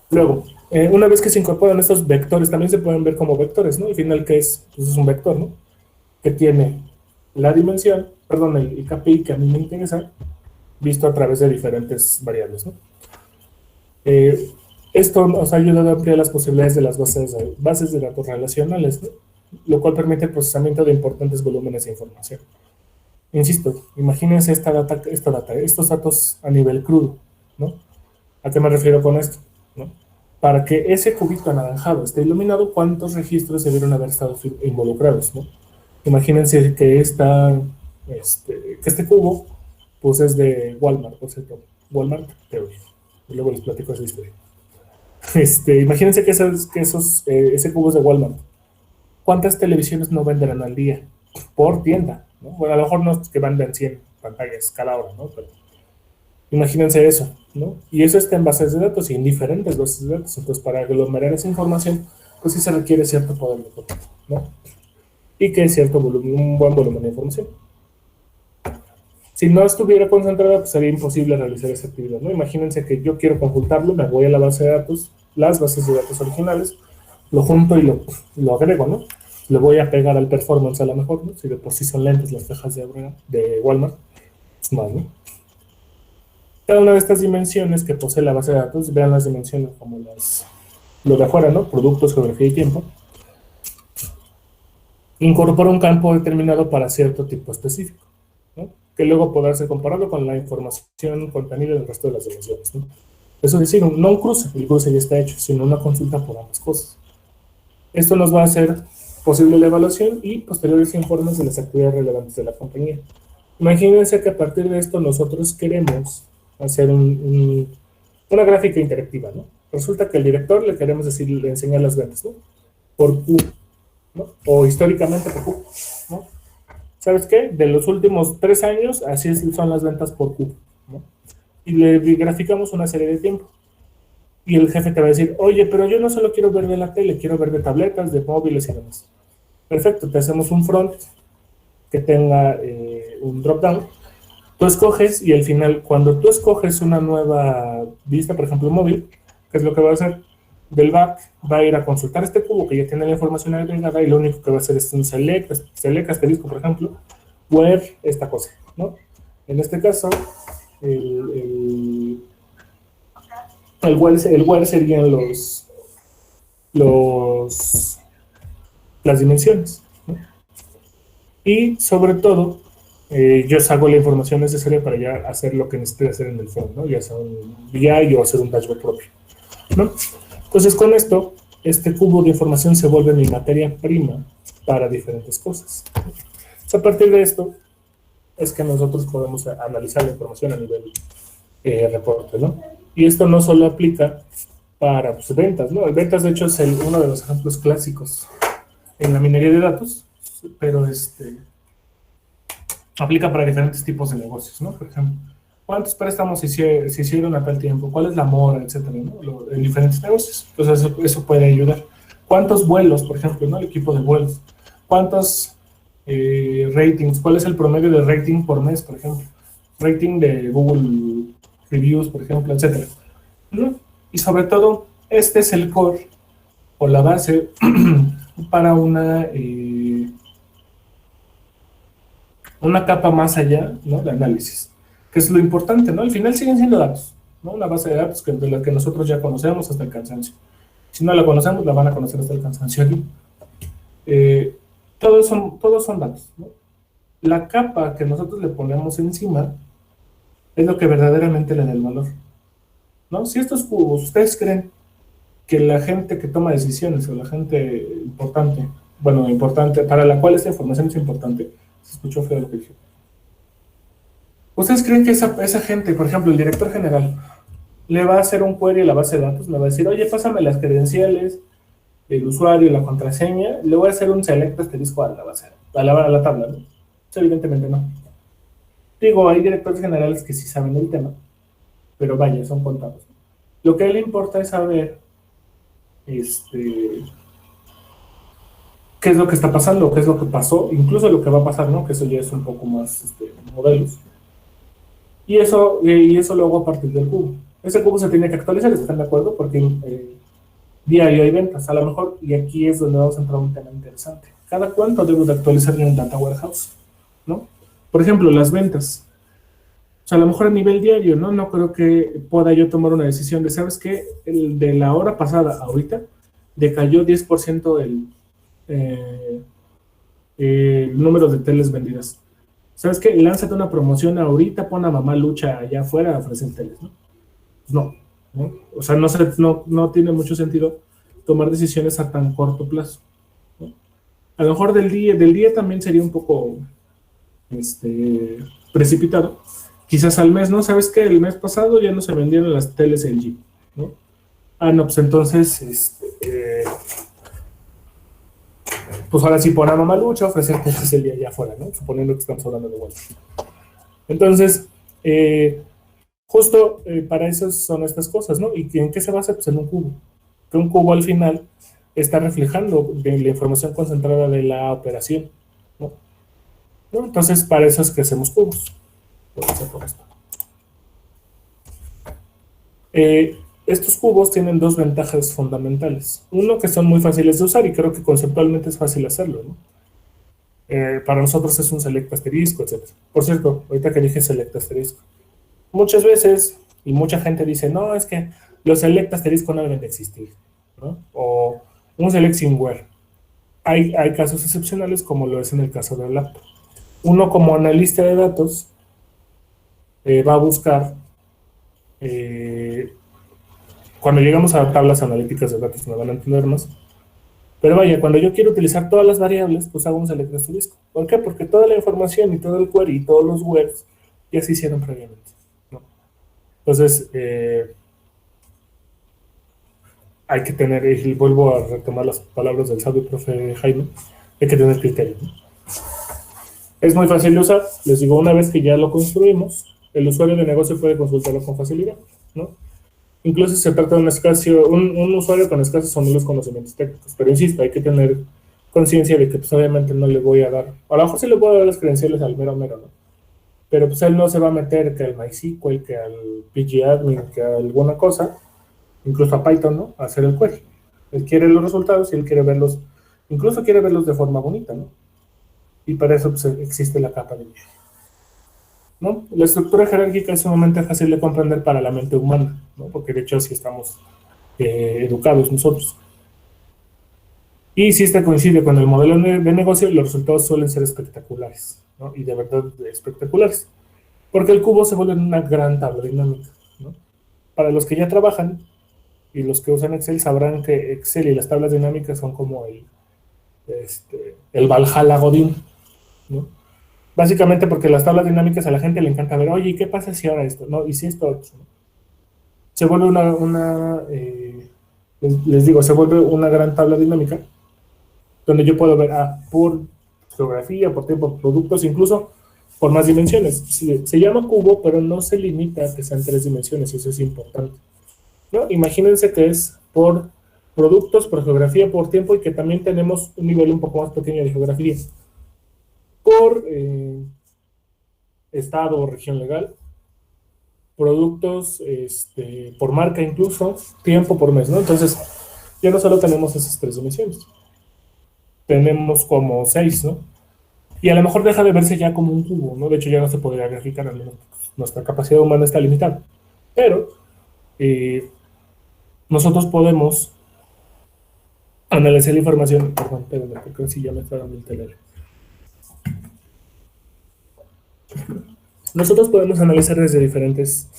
Luego, una vez que se incorporan estos vectores, también se pueden ver como vectores, ¿no? Al final, ¿qué es? Pues es un vector, ¿no? Que tiene la dimensión, perdón, el KPI que a mí me interesa, visto a través de diferentes variables, ¿no? Esto nos ha ayudado a ampliar las posibilidades de las bases de datos relacionales, ¿no? Lo cual permite el procesamiento de importantes volúmenes de información. Insisto, imagínense estos datos a nivel crudo, ¿no? ¿A qué me refiero con esto? ¿No? Para que ese cubito anaranjado esté iluminado, ¿cuántos registros debieron haber estado involucrados, ¿no? Imagínense que este cubo pues es de Walmart, por cierto, Walmart Theory, y luego les platico esa historia. Imagínense que ese cubo es de Walmart. ¿Cuántas televisiones no venderán al día? Por tienda, ¿no? Bueno, a lo mejor no es que vendan 100 pantallas cada hora, ¿no? Pero imagínense eso, ¿no? Y eso está en bases de datos y en diferentes bases de datos. Entonces, para aglomerar esa información, pues sí se requiere cierto poder de cómputo, ¿no? Y que es un buen volumen de información. Si no estuviera concentrada, pues sería imposible realizar esa actividad, ¿no? Imagínense que yo quiero consultarlo, me voy a la base de datos, las bases de datos originales, lo junto y lo agrego, ¿no? Le voy a pegar al performance a lo mejor, ¿no? Si de por sí son lentes las cajas de Walmart, es más, ¿no? Cada una de estas dimensiones que posee la base de datos, vean las dimensiones como las lo de afuera, ¿no? Productos, geografía y tiempo, incorpora un campo determinado para cierto tipo específico, ¿no? Que luego podrá ser comparado con la información contenida del resto de las dimensiones, ¿no? Eso es decir, no un cruce, el cruce ya está hecho, sino una consulta por ambas cosas. Esto nos va a hacer posible la evaluación y posteriores informes de las actividades relevantes de la compañía. Imagínense que a partir de esto nosotros queremos hacer una gráfica interactiva, ¿no? Resulta que al director le queremos decir, le enseñar las ventas, ¿no? Por Q, ¿no? O históricamente por Q, ¿no? ¿Sabes qué? De los últimos 3 años, así son las ventas por Q, ¿no? Y le graficamos una serie de tiempo. Y el jefe te va a decir, oye, pero yo no solo quiero ver de la tele, quiero ver de tabletas, de móviles y demás. Perfecto, te hacemos un front que tenga un drop-down. Tú escoges y al final, cuando tú escoges una nueva vista, por ejemplo, móvil, ¿qué es lo que va a hacer? Del back va a ir a consultar este cubo que ya tiene la información agregada y lo único que va a hacer es un select asterisco, por ejemplo, where esta cosa, ¿no? En este caso, el where serían las dimensiones, ¿no? Y sobre todo, yo saco la información necesaria para ya hacer lo que necesite hacer en el front, ¿no? Ya sea un BI o hacer un dashboard propio, ¿no? Entonces, con esto, este cubo de información se vuelve mi materia prima para diferentes cosas. Entonces, a partir de esto, es que nosotros podemos analizar la información a nivel reporte, ¿no? Y esto no solo aplica para pues, ventas, ¿no? Ventas, de hecho, es uno de los ejemplos clásicos en la minería de datos, pero aplica para diferentes tipos de negocios, ¿no? Por ejemplo, ¿cuántos préstamos se hicieron a tal tiempo? ¿Cuál es la mora, etcétera, ¿no? En diferentes negocios. Entonces, eso puede ayudar. ¿Cuántos vuelos, por ejemplo, ¿no? El equipo de vuelos. ¿Cuántos ratings? ¿Cuál es el promedio de rating por mes, por ejemplo? Rating de Google Reviews, por ejemplo, etcétera, ¿no? Y sobre todo, este es el core o la base para una capa más allá, ¿no? De análisis, que es lo importante, ¿no? Al final siguen siendo datos, ¿no? Una base de datos de la que nosotros ya conocemos hasta el cansancio. Si no la conocemos, la van a conocer hasta el cansancio aquí. Todos son datos, ¿no? La capa que nosotros le ponemos encima es lo que verdaderamente le da el valor, ¿no? Si estos cubos, ¿ustedes creen que la gente que toma decisiones o la gente importante, para la cual esta información es importante, se escuchó feo lo que dije? ¿Ustedes creen que esa gente, por ejemplo, el director general, le va a hacer un query a la base de datos? Le va a decir, oye, pásame las credenciales, el usuario, la contraseña, le voy a hacer un select asterisco a la base, a la tabla, ¿no? Pues evidentemente no. Digo, hay directores generales que sí saben el tema, pero vaya, son contados. Lo que a él le importa es saber qué es lo que está pasando, qué es lo que pasó, incluso lo que va a pasar, ¿no? Que eso ya es un poco más modelos. Y eso lo hago a partir del cubo. Ese cubo se tiene que actualizar, ¿están de acuerdo? Porque diario hay ventas, a lo mejor, y aquí es donde vamos a entrar a un tema interesante. ¿Cada cuánto debo de actualizar en un data warehouse? ¿No? Por ejemplo, las ventas. O sea, a lo mejor a nivel diario, ¿no? No creo que pueda yo tomar una decisión de, ¿sabes qué? De la hora pasada a ahorita, decayó 10% el número de teles vendidas. ¿Sabes qué? Lánzate una promoción ahorita, pon a mamá lucha allá afuera a ofrecer teles, ¿no? ¿no? O sea, no tiene mucho sentido tomar decisiones a tan corto plazo, ¿no? A lo mejor del día también sería un poco precipitado. Quizás al mes, ¿no? ¿Sabes qué? El mes pasado ya no se vendieron las teles LG, ¿no? Ah, no, pues entonces, pues ahora sí pon a mamá lucha, ofrecer teles el día allá afuera, ¿no? Suponiendo que estamos hablando de vuelta. Entonces, justo para eso son estas cosas, ¿no? ¿Y en qué se basa? Pues en un cubo. Que un cubo al final está reflejando de la información concentrada de la operación, ¿no? Entonces, para eso es que hacemos cubos. Por esto. Estos cubos tienen dos ventajas fundamentales. Uno, que son muy fáciles de usar y creo que conceptualmente es fácil hacerlo, ¿no? Para nosotros es un select asterisco, etc. Por cierto, ahorita que dije select asterisco, muchas veces y mucha gente dice, no, es que los select asterisco no deben de existir. ¿no? O un select sin where. Hay casos excepcionales como lo es en el caso de OLAP. Uno como analista de datos va a buscar, cuando llegamos a tablas analíticas de datos me van a entender más, pero vaya, cuando yo quiero utilizar todas las variables, pues hago un select de asterisco. ¿Por qué? Porque toda la información y todo el query y todos los wheres ya se hicieron previamente, ¿no? Entonces, hay que tener, y vuelvo a retomar las palabras del sabio profe Jaime, hay que tener criterio, ¿no? Es muy fácil de usar, les digo, una vez que ya lo construimos, el usuario de negocio puede consultarlo con facilidad, ¿no? Incluso si se trata de un usuario con escasos o nulos conocimientos técnicos, pero insisto, hay que tener conciencia de que pues obviamente no le voy a dar, a lo mejor sí le puedo dar las credenciales al mero, ¿no? Pero pues él no se va a meter que al MySQL, que al pgadmin, que a alguna cosa, incluso a Python, ¿no? A hacer el query. Él quiere los resultados y él quiere verlos, incluso quiere verlos de forma bonita, ¿no? Y para eso pues, existe la capa de viaje, ¿no? La estructura jerárquica es sumamente fácil de comprender para la mente humana, ¿no? Porque de hecho así estamos educados nosotros. Y si esta coincide con el modelo de negocio, los resultados suelen ser espectaculares, ¿no? Y de verdad espectaculares. Porque el cubo se vuelve una gran tabla dinámica, ¿no? Para los que ya trabajan y los que usan Excel sabrán que Excel y las tablas dinámicas son como el Valhalla Godín, ¿no? Básicamente porque las tablas dinámicas a la gente le encanta ver, oye, ¿qué pasa si ahora esto? ¿No? ¿Y si esto otro? ¿No? Se vuelve les digo, se vuelve una gran tabla dinámica donde yo puedo ver por geografía, por tiempo, por productos, incluso por más dimensiones. Se llama cubo, pero no se limita a que sean 3 dimensiones, eso es importante, ¿no? Imagínense que es por productos, por geografía, por tiempo, y que también tenemos un nivel un poco más pequeño de geografía. Por estado o región legal, productos por marca incluso, tiempo por mes, ¿no? Entonces, ya no solo tenemos esas 3 dimensiones, tenemos como 6, ¿no? Y a lo mejor deja de verse ya como un cubo, ¿no? De hecho, ya no se podría graficar, al menos nuestra capacidad humana está limitada. Pero nosotros podemos analizar la información, perdón, porque si ya me está dando el teléfono. Nosotros podemos analizar desde diferentes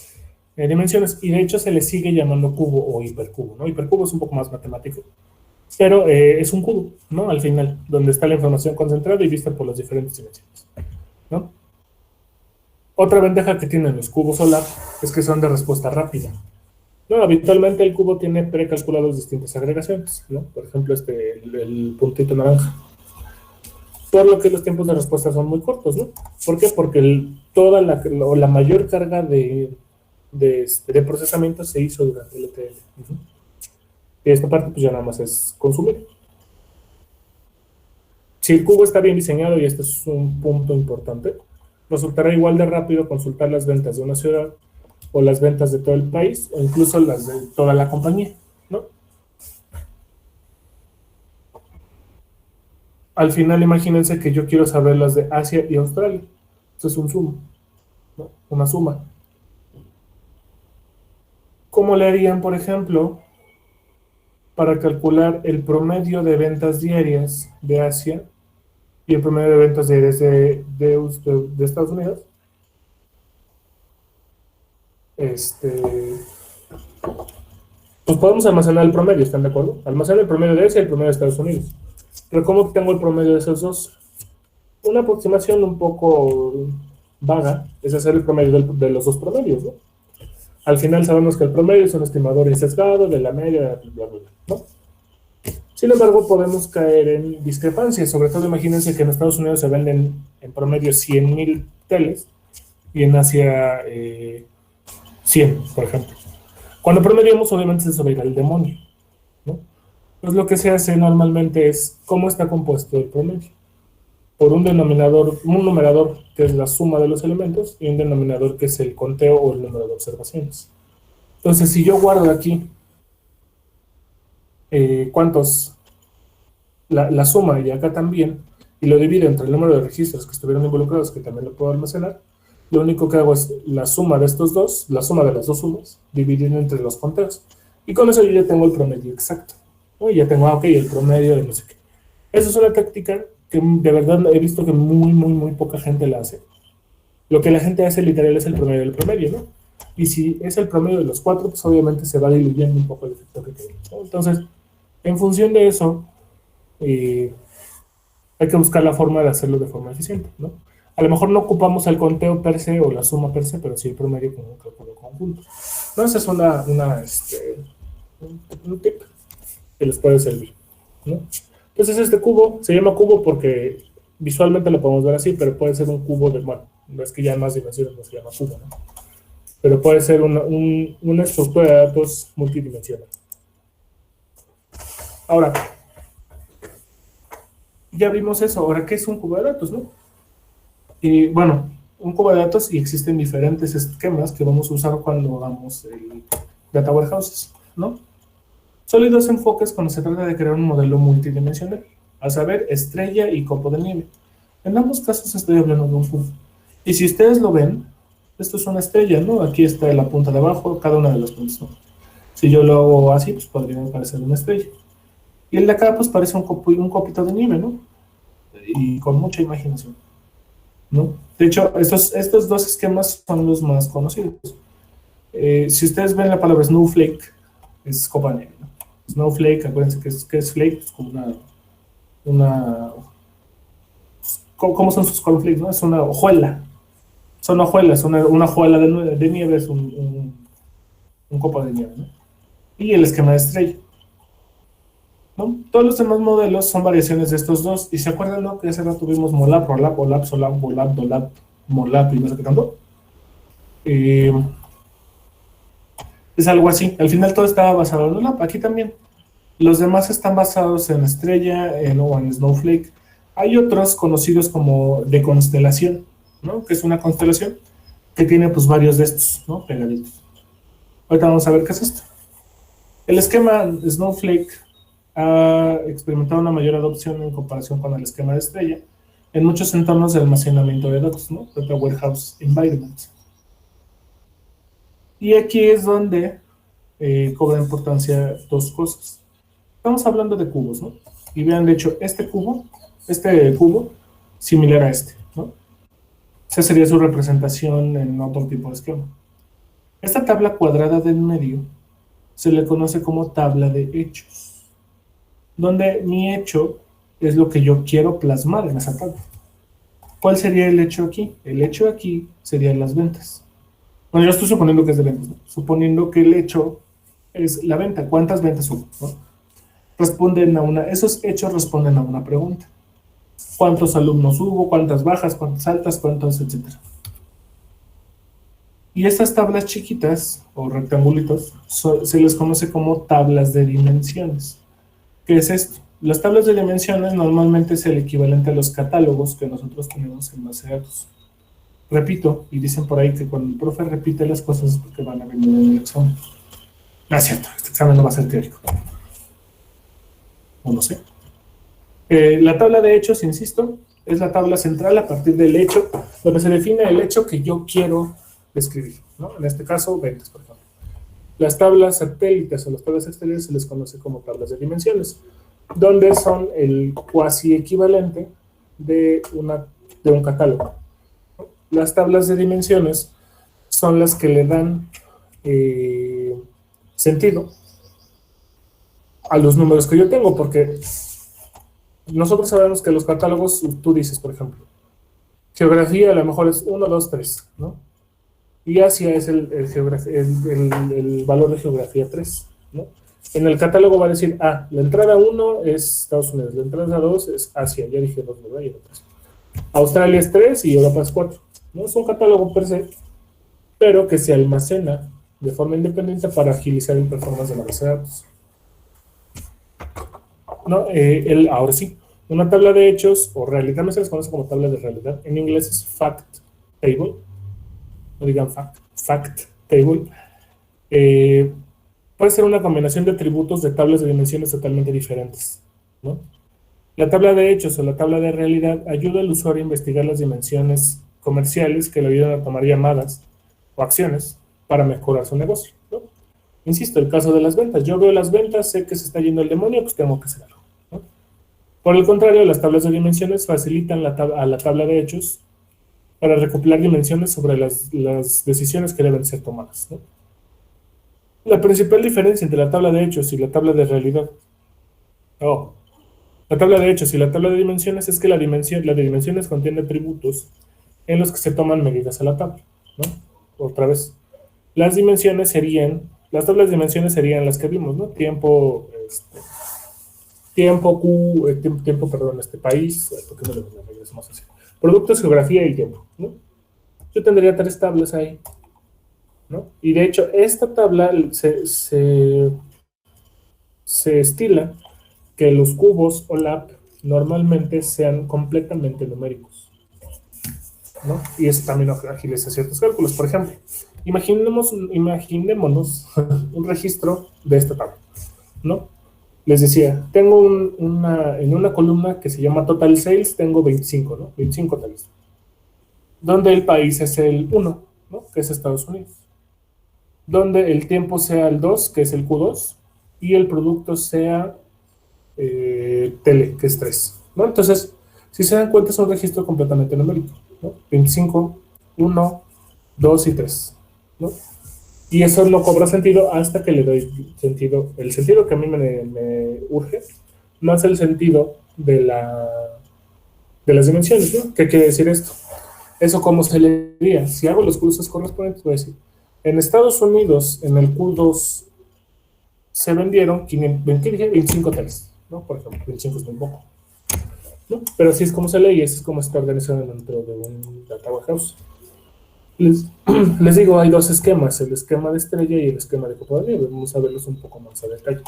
dimensiones, y de hecho se le sigue llamando cubo o hipercubo, ¿no? Hipercubo es un poco más matemático, pero es un cubo, ¿no? Al final, donde está la información concentrada y vista por las diferentes dimensiones, ¿no? Otra ventaja que tienen los cubos OLAP es que son de respuesta rápida, ¿no? Habitualmente el cubo tiene precalculados distintas agregaciones, ¿no? Por ejemplo, el puntito naranja. Por lo que los tiempos de respuesta son muy cortos, ¿no? ¿Por qué? Porque toda la mayor carga de procesamiento se hizo durante el ETL. Y esta parte pues ya nada más es consumir. Si el cubo está bien diseñado, y este es un punto importante, resultará igual de rápido consultar las ventas de una ciudad o las ventas de todo el país o incluso las de toda la compañía, ¿no? Al final imagínense que yo quiero saber las de Asia y Australia. Eso es un suma, ¿no? Una suma. ¿Cómo le harían, por ejemplo, para calcular el promedio de ventas diarias de Asia y el promedio de ventas diarias de Estados Unidos? Pues podemos almacenar el promedio, ¿están de acuerdo? Almacenar el promedio de Asia y el promedio de Estados Unidos. Pero ¿cómo tengo el promedio de esos dos? Una aproximación un poco vaga es hacer el promedio de los dos promedios, ¿no? Al final sabemos que el promedio es un estimador sesgado de la media, bla, bla, bla, ¿no? Sin embargo, podemos caer en discrepancias. Sobre todo, imagínense que en Estados Unidos se venden en promedio 100,000 teles y en Asia 100, por ejemplo. Cuando promediamos, obviamente se va a ir al demonio, ¿no? Pues lo que se hace normalmente es cómo está compuesto el promedio. Por un numerador que es la suma de los elementos y un denominador que es el conteo o el número de observaciones. Entonces, si yo guardo aquí la suma y acá también, y lo divido entre el número de registros que estuvieron involucrados, que también lo puedo almacenar, lo único que hago es la suma de estos dos, la suma de las dos sumas, dividiendo entre los conteos. Y con eso yo ya tengo el promedio exacto, ¿no? Y ya tengo, ok, el promedio de no sé qué. Esa es una táctica que de verdad he visto que muy poca gente la hace. Lo que la gente hace literal es el promedio del promedio, ¿no? Y si es el promedio de los 4, pues obviamente se va diluyendo un poco el efecto que tiene, ¿no? Entonces, en función de eso, hay que buscar la forma de hacerlo de forma eficiente, ¿no? A lo mejor no ocupamos el conteo per se o la suma per se, pero sí el promedio como un cálculo conjunto. ¿No? Esa es un tip que les puede servir, ¿no? Entonces este cubo se llama cubo porque visualmente lo podemos ver así, pero puede ser un cubo de, bueno, no es que ya en más dimensiones no se llama cubo, ¿no? Pero puede ser una estructura de datos multidimensional. Ahora, ya vimos eso. Ahora, ¿qué es un cubo de datos, no? Y bueno, un cubo de datos, y existen diferentes esquemas que vamos a usar cuando hagamos el data warehouses, ¿no? Solo hay dos enfoques cuando se trata de crear un modelo multidimensional, a saber, estrella y copo de nieve. En ambos casos estoy hablando de un cubo. Y si ustedes lo ven, esto es una estrella, ¿no? Aquí está la punta de abajo, cada una de las puntas, ¿no? Si yo lo hago así, pues podría parecer una estrella. Y el de acá, pues parece un copito de nieve, ¿no? Y con mucha imaginación, ¿no? De hecho, estos dos esquemas son los más conocidos. Si ustedes ven la palabra snowflake, es copa de nieve, ¿no? Snowflake, acuérdense que es flake, es como ¿cómo son sus cornflakes, no? Es una hojuela. Son hojuelas, una hojuela de nieve es un copo de nieve, ¿no? Y el esquema de estrella, ¿no? Todos los demás modelos son variaciones de estos dos. Y se acuerdan, ¿no? Que hace rato tuvimos molap, rolap, olap, solap, volap, dolap, molap y no sé qué tanto. Es algo así. Al final todo estaba basado en olap. Aquí también. Los demás están basados en estrella o en snowflake. Hay otros conocidos como de constelación, ¿no? Que es una constelación que tiene pues varios de estos, ¿no? Pegaditos. Ahorita vamos a ver qué es esto. El esquema Snowflake ha experimentado una mayor adopción en comparación con el esquema de estrella en muchos entornos de almacenamiento de datos, ¿no? Data Warehouse Environment. Y aquí es donde cobra importancia dos cosas. Estamos hablando de cubos, ¿no? Y vean, de hecho, este cubo, similar a este, ¿no? Esa sería su representación en otro tipo de esquema. Esta tabla cuadrada de en medio se le conoce como tabla de hechos, donde mi hecho es lo que yo quiero plasmar en esa tabla. ¿Cuál sería el hecho aquí? El hecho aquí serían las ventas. Bueno, yo estoy suponiendo que es de ventas, ¿no? Suponiendo que el hecho es la venta. ¿Cuántas ventas hubo? ¿No? Esos hechos responden a una pregunta. ¿Cuántos alumnos hubo? ¿Cuántas bajas? ¿Cuántas altas? ¿Cuántos? Etcétera. Y estas tablas chiquitas o rectangulitos se les conoce como tablas de dimensiones. ¿Qué es esto? Las tablas de dimensiones normalmente es el equivalente a los catálogos que nosotros tenemos en base de datos. Repito, y dicen por ahí que cuando el profe repite las cosas es porque van a venir en el examen. No es cierto, este examen no va a ser teórico. O no sé. La tabla de hechos, insisto, es la tabla central a partir del hecho, donde se define el hecho que yo quiero describir, ¿no? En este caso, ventas, por ejemplo. Las tablas satélites o las tablas exteriores se les conoce como tablas de dimensiones, donde son el cuasi equivalente de un catálogo. Las tablas de dimensiones son las que le dan sentido a los números que yo tengo, porque nosotros sabemos que los catálogos, tú dices, por ejemplo, geografía a lo mejor es 1, 2, 3, ¿no? Y Asia es el valor de geografía 3, ¿no? En el catálogo va a decir, la entrada 1 es Estados Unidos, la entrada 2 es Asia, ya dije 2, ¿verdad? Y 3. Australia es 3 y Europa es 4, ¿no? Es un catálogo per se, pero que se almacena de forma independiente para agilizar el performance de la base de datos. ¿No? Ahora sí, una tabla de hechos o realidad, también se les conoce como tabla de realidad. En inglés es fact table, no digan fact table. Puede ser una combinación de atributos de tablas de dimensiones totalmente diferentes, ¿no? La tabla de hechos o la tabla de realidad ayuda al usuario a investigar las dimensiones comerciales que le ayudan a tomar llamadas o acciones para mejorar su negocio, ¿no? Insisto, el caso de las ventas. Yo veo las ventas, sé que se está yendo el demonio, pues tengo que hacer algo, ¿no? Por el contrario, las tablas de dimensiones facilitan a la tabla de hechos para recopilar dimensiones sobre las decisiones que deben ser tomadas, ¿no? La principal diferencia entre la tabla de hechos y la tabla de realidad. La tabla de hechos y la tabla de dimensiones es que la de dimensiones contiene atributos en los que se toman medidas a la tabla, ¿no? Otra vez. Las tablas de dimensiones serían las que vimos, ¿no? Tiempo, país, ¿por qué no le regresamos así? Productos, geografía y tiempo, ¿no? Yo tendría 3 tablas ahí, ¿no? Y de hecho, esta tabla se estila que los cubos OLAP normalmente sean completamente numéricos, ¿no? Y eso también agiliza ciertos cálculos. Por ejemplo, imaginémonos un registro de esta tabla, ¿no? Les decía, tengo en una columna que se llama Total Sales, tengo 25, ¿no? 25 tales. Donde el país es el 1, ¿no? Que es Estados Unidos. Donde el tiempo sea el 2, que es el Q2, y el producto sea tele, que es 3, ¿no? Entonces, si se dan cuenta, es un registro completamente numérico, ¿no? 25, 1, 2 y 3, ¿no? Y eso no cobra sentido hasta que le doy sentido. El sentido que a mí me urge, más el sentido de las dimensiones, ¿no? ¿Qué quiere decir esto? Eso cómo se le diría. Si hago los cruces correspondientes, voy a decir, en Estados Unidos, en el Q2, se vendieron 25 teles, ¿no? Por ejemplo, 25 es muy poco, ¿no? Pero así es como se lee y así es como está organizado dentro de un data warehouse. Les digo, hay 2 esquemas, el esquema de estrella y el esquema de copa de nieve. Vamos a verlos un poco más a detalle.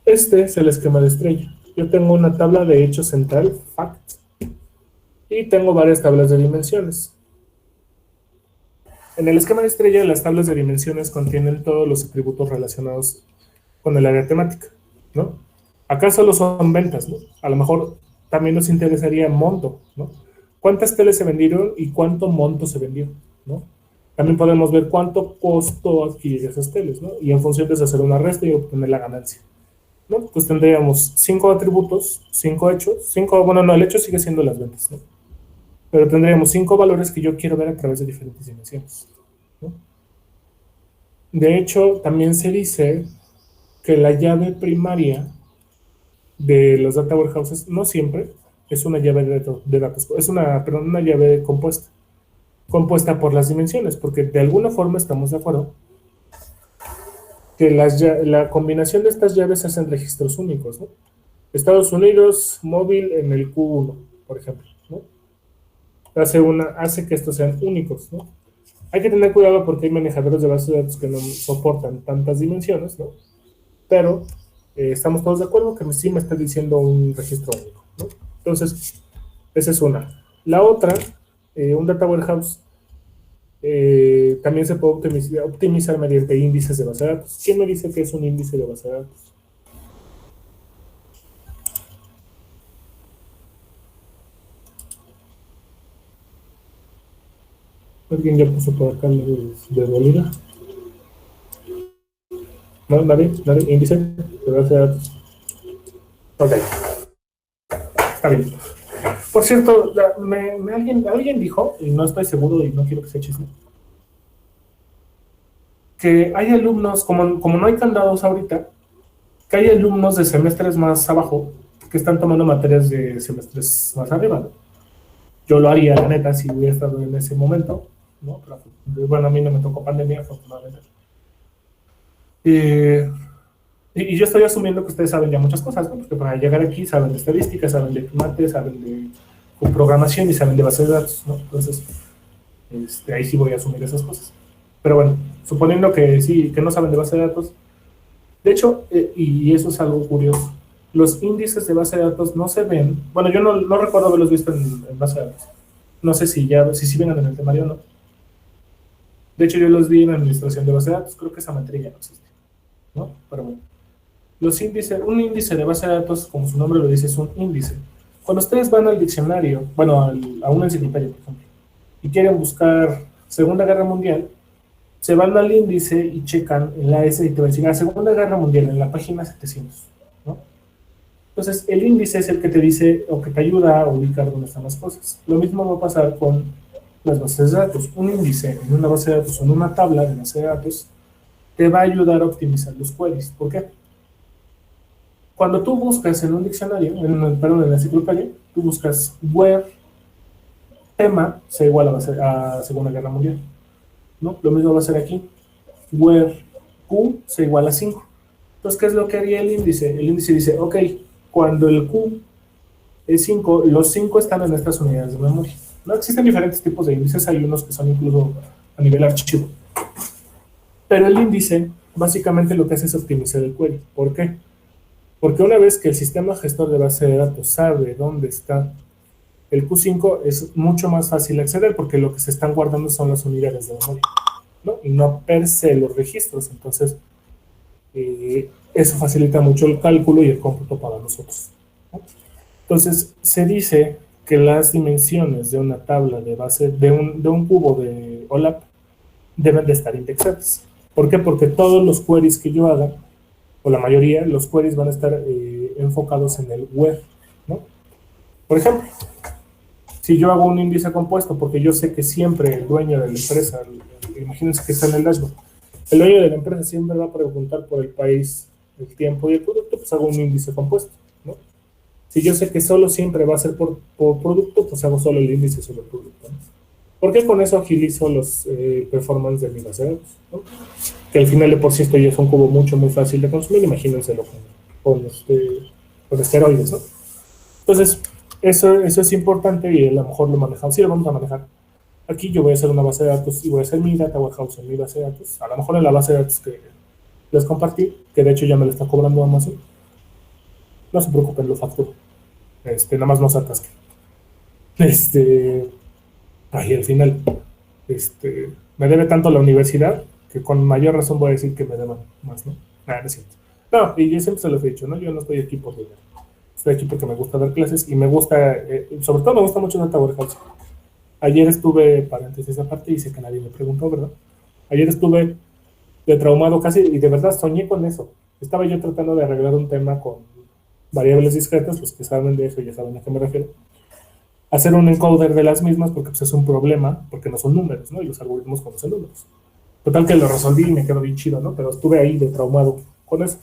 Este es el esquema de estrella. Yo tengo una tabla de hechos central, fact, y tengo varias tablas de dimensiones. En el esquema de estrella, las tablas de dimensiones contienen todos los atributos relacionados con el área temática, ¿no? Acá solo son ventas, ¿no? A lo mejor también nos interesaría monto, ¿no? ¿Cuántas teles se vendieron y cuánto monto se vendió, ¿no? También podemos ver cuánto costó adquirir esas teles, ¿no? Y en función de eso hacer una resta y obtener la ganancia, ¿no? Pues tendríamos 5 atributos, 5 hechos, el hecho sigue siendo las ventas, ¿no? Pero tendríamos 5 valores que yo quiero ver a través de diferentes dimensiones, ¿no? De hecho, también se dice que la llave primaria de los data warehouses no siempre es una llave de datos, es una llave compuesta por las dimensiones, porque de alguna forma estamos de acuerdo que la combinación de estas llaves hacen registros únicos, ¿no? Estados Unidos, móvil en el Q1, por ejemplo, ¿no? Hace que estos sean únicos, ¿no? Hay que tener cuidado porque hay manejadores de bases de datos que no soportan tantas dimensiones, ¿no? Pero estamos todos de acuerdo que sí me está diciendo un registro único, ¿no? Entonces, esa es una. La otra, un data warehouse también se puede optimizar mediante índices de base de datos. ¿Quién me dice que es un índice de base de datos? ¿Alguien ya puso por acá de dolida? ¿No? ¿Nadie? ¿Índice de base de datos? Ok. Está bien. Por cierto, alguien dijo, y no estoy seguro y no quiero que sea chisme, que hay alumnos, como no hay candados ahorita, que hay alumnos de semestres más abajo que están tomando materias de semestres más arriba, ¿no? Yo lo haría, la neta, si hubiera estado en ese momento, ¿no? Pero, bueno, a mí no me tocó pandemia, afortunadamente. Y yo estoy asumiendo que ustedes saben ya muchas cosas, ¿no? Porque para llegar aquí saben de estadística, saben de mate, saben de programación y saben de bases de datos, ¿no? Entonces, ahí sí voy a asumir esas cosas. Pero bueno, suponiendo que sí, que no saben de base de datos. De hecho, y eso es algo curioso, los índices de base de datos no se ven. Bueno, yo no recuerdo haberlos visto en base de datos. No sé si vengan en el temario o no. De hecho, yo los vi en administración de base de datos. Creo que esa materia ya no existe, ¿no? Pero bueno. Un índice de base de datos, como su nombre lo dice, es un índice. Cuando ustedes van al diccionario, bueno, a una enciclopedia, por ejemplo, y quieren buscar Segunda Guerra Mundial, se van al índice y checan en la S y te va a decir, Segunda Guerra Mundial, en la página 700, ¿no? Entonces, el índice es el que te dice o que te ayuda a ubicar dónde están las cosas. Lo mismo va a pasar con las bases de datos. Un índice en una base de datos o en una tabla de base de datos te va a ayudar a optimizar los queries. ¿Por qué? Cuando tú buscas en un diccionario, perdón, en la enciclopedia, tú buscas where tema sea igual a Segunda Guerra Mundial, ¿no? Lo mismo va a ser aquí. Where Q sea igual a 5. Entonces, ¿qué es lo que haría el índice? El índice dice, ok, cuando el Q es 5, los 5 están en estas unidades de memoria. No existen diferentes tipos de índices, hay unos que son incluso a nivel archivo. Pero el índice, básicamente lo que hace es optimizar el query. ¿Por qué? Porque una vez que el sistema gestor de base de datos sabe dónde está el Q5, es mucho más fácil acceder porque lo que se están guardando son las unidades de memoria, ¿no? Y no per se los registros. Entonces, eso facilita mucho el cálculo y el cómputo para nosotros, ¿no? Entonces, se dice que las dimensiones de una tabla de base, de un cubo de OLAP, deben de estar indexadas. ¿Por qué? Porque todos los queries que yo haga, o la mayoría, los queries van a estar enfocados en el where, ¿no? Por ejemplo, si yo hago un índice compuesto, porque yo sé que siempre el dueño de la empresa, imagínense que está en el dashboard, el dueño de la empresa siempre va a preguntar por el país, el tiempo y el producto, pues hago un índice compuesto, ¿no? Si yo sé que solo siempre va a ser por producto, pues hago solo el índice sobre el producto, ¿no? Porque con eso agilizo los performance de mi base de datos, ¿no? Que al final de por sí esto ya es un cubo muy fácil de consumir, imagínenselo con esteroides, ¿no? Entonces, eso es importante y a lo mejor lo manejamos, sí lo vamos a manejar. Aquí yo voy a hacer una base de datos y voy a hacer mi data warehouse en mi base de datos, a lo mejor en la base de datos que les compartí, que de hecho ya me lo está cobrando Amazon. No se preocupen, lo facturo. Nada más no se atasquen. Ahí al final, me debe tanto la universidad que con mayor razón voy a decir que me deban más, ¿no? No es cierto. No, y yo siempre se los he dicho, ¿no? Yo no estoy aquí por dinero. Estoy aquí porque me gusta dar clases y me gusta, sobre todo me gusta mucho Data Warehouse. Ayer estuve, paréntesis aparte, y sé que nadie me preguntó, ¿verdad? Ayer estuve de traumado casi, y de verdad soñé con eso. Estaba yo tratando de arreglar un tema con variables discretas, los que saben de eso ya saben a qué me refiero. Hacer un encoder de las mismas porque pues, es un problema, porque no son números, ¿no? Y los algoritmos conocen números. Total que lo resolví y me quedó bien chido, ¿no? Pero estuve ahí de traumado con eso.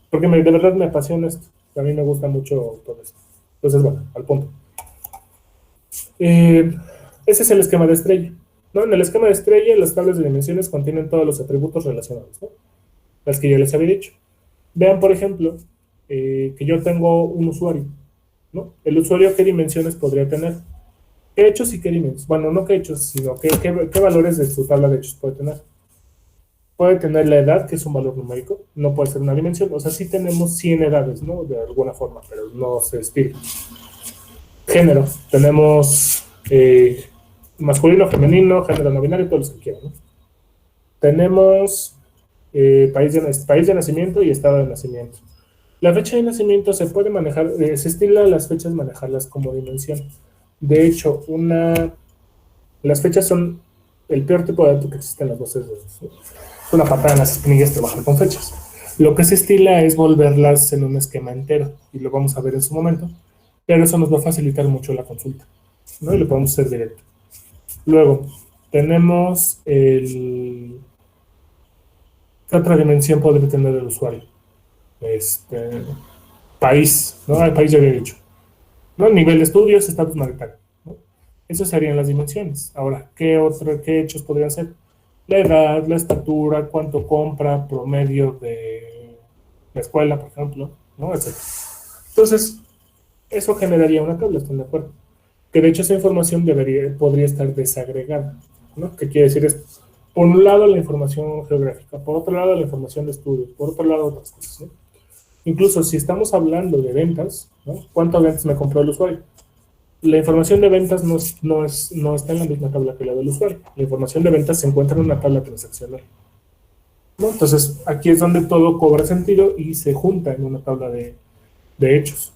Porque de verdad me apasiona esto. A mí me gusta mucho todo esto. Entonces, bueno, al punto. Ese es el esquema de estrella, ¿no? En el esquema de estrella, las tablas de dimensiones contienen todos los atributos relacionados, ¿no? Las que ya les había dicho. Vean, por ejemplo, que yo tengo un usuario, ¿no? El usuario, ¿qué dimensiones podría tener? ¿Qué hechos y qué dimensiones? Bueno, no qué hechos, sino qué valores de su tabla de hechos puede tener. Puede tener la edad, que es un valor numérico, no puede ser una dimensión. O sea, sí tenemos 100 edades, ¿no? De alguna forma, pero no se estila. Género, tenemos masculino, femenino, género no binario, todos los que quieran, ¿no? Tenemos país de nacimiento y estado de nacimiento. La fecha de nacimiento se puede manejar, se estila las fechas manejarlas como dimensión. De hecho, las fechas son el peor tipo de dato que existe en las bases de datos, ¿no? Es una patada en las espinillas trabajar con fechas. Lo que se estila es volverlas en un esquema entero, y lo vamos a ver en su momento, pero eso nos va a facilitar mucho la consulta, ¿no? Y lo podemos hacer directo. Luego, tenemos ¿qué otra dimensión podría tener el usuario? País, ¿no? El país ya había dicho, ¿no? Nivel de estudios, estatus marital, ¿no? Esas serían las dimensiones. Ahora, ¿qué hechos podrían ser? La edad, la estatura, cuánto compra, promedio de la escuela, por ejemplo, ¿no? Etc. Entonces, eso generaría una tabla, ¿están de acuerdo? Que de hecho esa información podría estar desagregada, ¿no? ¿Qué quiere decir esto? Por un lado la información geográfica, por otro lado la información de estudios, por otro lado otras cosas, ¿no? Incluso si estamos hablando de ventas, ¿no? ¿Cuántas ventas me compró el usuario? La información de ventas no está en la misma tabla que la del usuario. La información de ventas se encuentra en una tabla transaccional, ¿no? Entonces, aquí es donde todo cobra sentido y se junta en una tabla de hechos.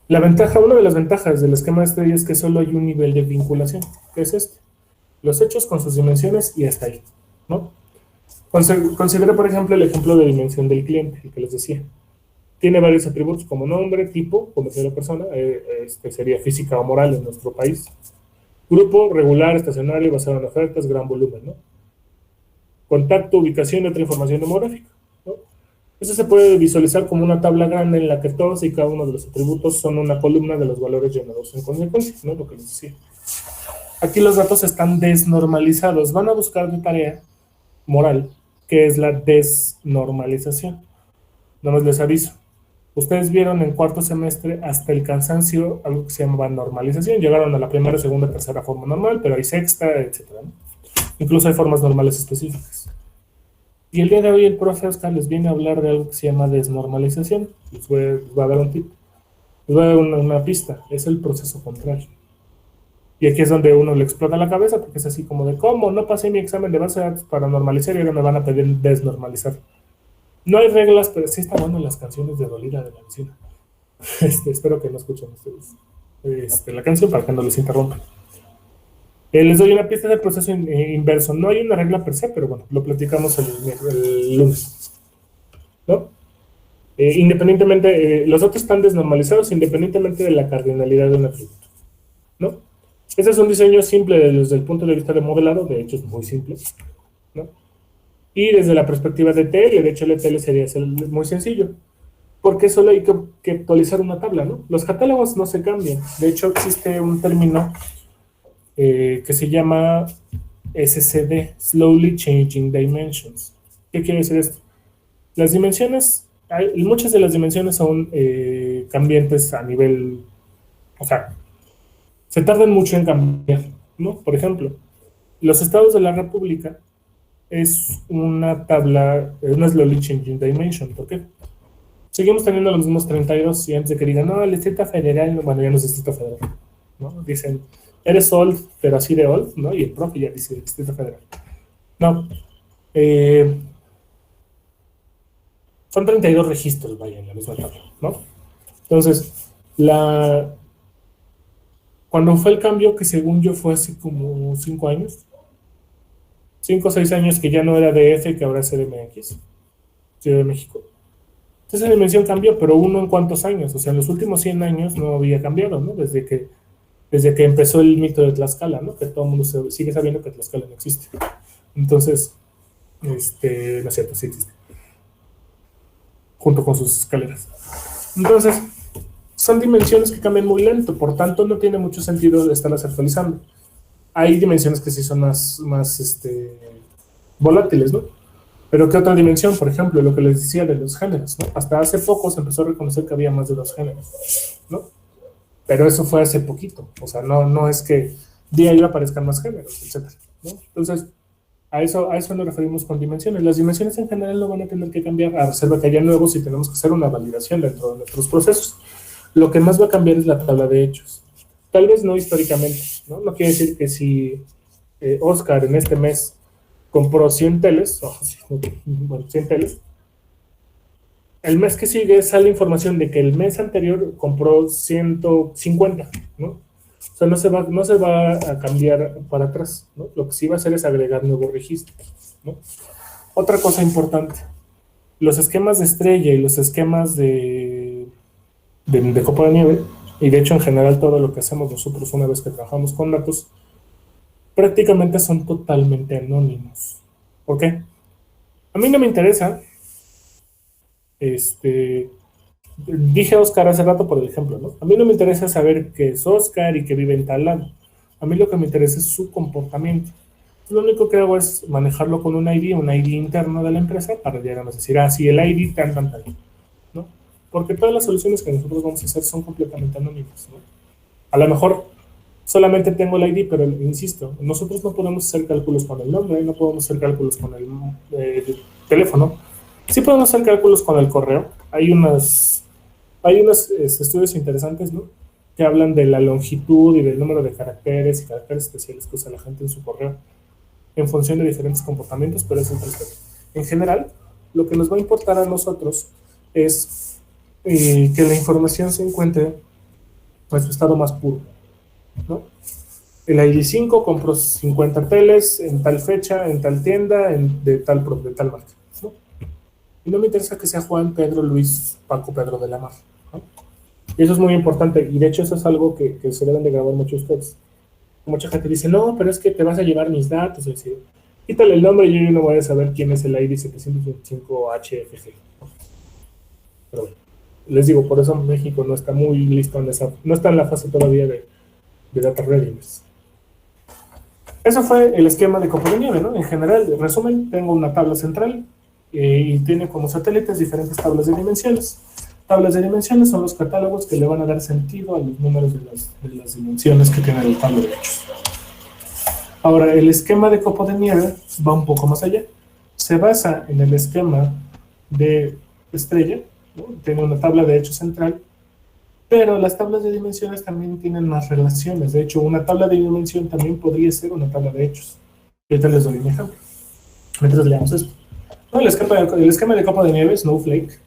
Una de las ventajas del esquema de estrella es que solo hay un nivel de vinculación, que es este. Los hechos con sus dimensiones y hasta ahí, ¿no? Considere, por ejemplo, el ejemplo de dimensión del cliente, el que les decía. Tiene varios atributos como nombre, tipo, como sea la persona, sería física o moral en nuestro país. Grupo, regular, estacionario, basado en ofertas, gran volumen, ¿no? Contacto, ubicación y otra información demográfica, ¿no? Eso se puede visualizar como una tabla grande en la que todos y cada uno de los atributos son una columna de los valores llenados en consecuencia, ¿no? Lo que les decía. Aquí los datos están desnormalizados. Van a buscar de tarea moral, que es la desnormalización. No más les aviso. Ustedes vieron en cuarto semestre hasta el cansancio algo que se llamaba normalización. Llegaron a la primera, segunda, tercera forma normal, pero hay sexta, etcétera, ¿no? Incluso hay formas normales específicas. Y el día de hoy el profe Oscar les viene a hablar de algo que se llama desnormalización. Les va a dar un tip. Les voy a dar una pista. Es el proceso contrario. Y aquí es donde uno le explota la cabeza, porque es así como de, ¿cómo? No pasé mi examen de base de datos para normalizar y ahora me van a pedir desnormalizar. No hay reglas, pero sí están dando las canciones de Dolida de la vecina. Espero que no escuchen ustedes la canción para que no les interrumpan. Les doy una pista del proceso inverso. No hay una regla per se, pero bueno, lo platicamos el lunes, ¿no? Independientemente, los datos están desnormalizados independientemente de la cardinalidad de un atributo, ¿no? Este es un diseño simple desde el punto de vista de modelado, de hecho es muy simple, ¿no? Y desde la perspectiva de TL, de hecho el TL sería muy sencillo, porque solo hay que actualizar una tabla, ¿no? Los catálogos no se cambian. De hecho existe un término que se llama SCD, Slowly Changing Dimensions. ¿Qué quiere decir esto? Las dimensiones, muchas de las dimensiones son cambiantes a nivel, o sea, se tardan mucho en cambiar, ¿no? Por ejemplo, los estados de la República es una tabla, una Slowly Changing Dimension. ¿Por qué? Seguimos teniendo los mismos 32 y antes de que digan, no, el Distrito Federal, bueno, ya no es Distrito Federal, ¿no? Dicen, eres old, pero así de old, ¿no? Y el profe ya dice Distrito Federal. No. Son 32 registros, vaya, en la misma tabla, ¿no? Entonces, cuando fue el cambio, que según yo fue hace como 5 años, 5 o 6 años, que ya no era DF, que ahora es CDMX, Ciudad de México. Entonces la dimensión cambió, pero uno en cuántos años, o sea, en los últimos 100 años no había cambiado, ¿no? Desde que empezó el mito de Tlaxcala, ¿no? Que todo el mundo sigue sabiendo que Tlaxcala no existe. Entonces, no es cierto, sí existe. Junto con sus escaleras. Entonces, son dimensiones que cambian muy lento, por tanto no tiene mucho sentido estarlas actualizando. Hay dimensiones que sí son más volátiles, ¿no? Pero ¿qué otra dimensión? Por ejemplo, lo que les decía de los géneros, ¿no? Hasta hace poco se empezó a reconocer que había más de 2 géneros, ¿no? Pero eso fue hace poquito, o sea, no es que día a día aparezcan más géneros, etcétera, ¿no? Entonces, a eso nos referimos con dimensiones. Las dimensiones en general no van a tener que cambiar, a reserva que haya nuevos y tenemos que hacer una validación dentro de nuestros procesos. Lo que más va a cambiar es la tabla de hechos. Tal vez no históricamente, ¿no? No quiere decir que si Oscar en este mes compró 100 teles, 100 teles, el mes que sigue sale información de que el mes anterior compró 150, ¿no? O sea, no se va a cambiar para atrás, ¿no? Lo que sí va a hacer es agregar nuevos registros, ¿no? Otra cosa importante, los esquemas de estrella y los esquemas de copa de nieve, y de hecho en general todo lo que hacemos nosotros una vez que trabajamos con datos, prácticamente son totalmente anónimos. ¿Por qué? A mí no me interesa, dije a Oscar hace rato por el ejemplo, ¿no? A mí no me interesa saber que es Oscar y que vive en tal lado. A mí lo que me interesa es su comportamiento. Lo único que hago es manejarlo con un ID interno de la empresa para llegar a decir, sí, el ID tal, ¿no? Porque todas las soluciones que nosotros vamos a hacer son completamente anónimas, ¿no? A lo mejor solamente tengo el ID, pero insisto, nosotros no podemos hacer cálculos con el nombre, no podemos hacer cálculos con el teléfono. Sí podemos hacer cálculos con el correo. Hay unos estudios interesantes, ¿no? Que hablan de la longitud y del número de caracteres y caracteres especiales que usa la gente en su correo en función de diferentes comportamientos, pero es un respecto. En general, lo que nos va a importar a nosotros es que la información se encuentre en su estado más puro, ¿no? el ID5 compró 50 teles en tal fecha, en tal tienda, de tal marca, ¿no? Y no me interesa que sea Juan, Pedro, Luis, Paco, Pedro de la Mar, ¿no? Y eso es muy importante, y de hecho eso es algo que se deben de grabar muchos ustedes. Mucha gente dice, no, pero es que te vas a llevar mis datos, es decir, quítale el nombre y yo no voy a saber quién es el ID 725HFG. Pero bueno, les digo, por eso México no está muy listo no está en la fase todavía de data readiness. Eso fue el esquema de copo de nieve, ¿no? En general, de resumen, tengo una tabla central y tiene como satélites diferentes tablas de dimensiones. Tablas de dimensiones son los catálogos que le van a dar sentido a los números de las dimensiones que tiene el tablo de hechos. Ahora, el esquema de copo de nieve va un poco más allá. Se basa en el esquema de estrella, ¿no? Tiene una tabla de hechos central, pero las tablas de dimensiones también tienen más relaciones. De hecho, una tabla de dimensión también podría ser una tabla de hechos. Y ahorita les doy un ejemplo. Mientras leamos esto. No, el esquema de copo de nieve, Snowflake,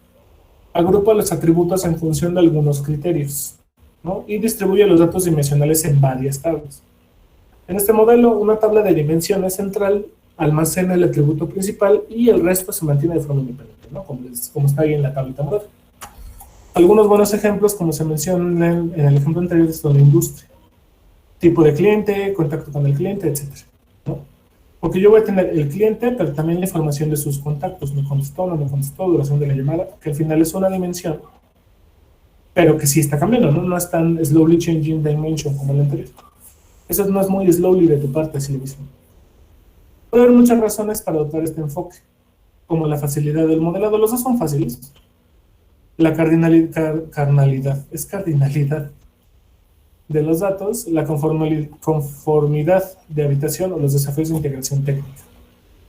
agrupa los atributos en función de algunos criterios, ¿no? Y distribuye los datos dimensionales en varias tablas. En este modelo, una tabla de dimensiones central almacena el atributo principal y el resto se mantiene de forma independiente, ¿no? Como está ahí en la tablita morada. Algunos buenos ejemplos, como se menciona en el ejemplo anterior, son la industria. Tipo de cliente, contacto con el cliente, etc., ¿no? Porque yo voy a tener el cliente, pero también la información de sus contactos, me contestó, no me contestó, duración de la llamada, que al final es una dimensión, pero que sí está cambiando, ¿no? No es tan slowly changing dimension como el anterior. Eso no es muy slowly de tu parte, así lo mismo. Puede haber muchas razones para adoptar este enfoque, como la facilidad del modelado. Los dos son fáciles. La cardinalidad de los datos, la conformidad de habitación o los desafíos de integración técnica.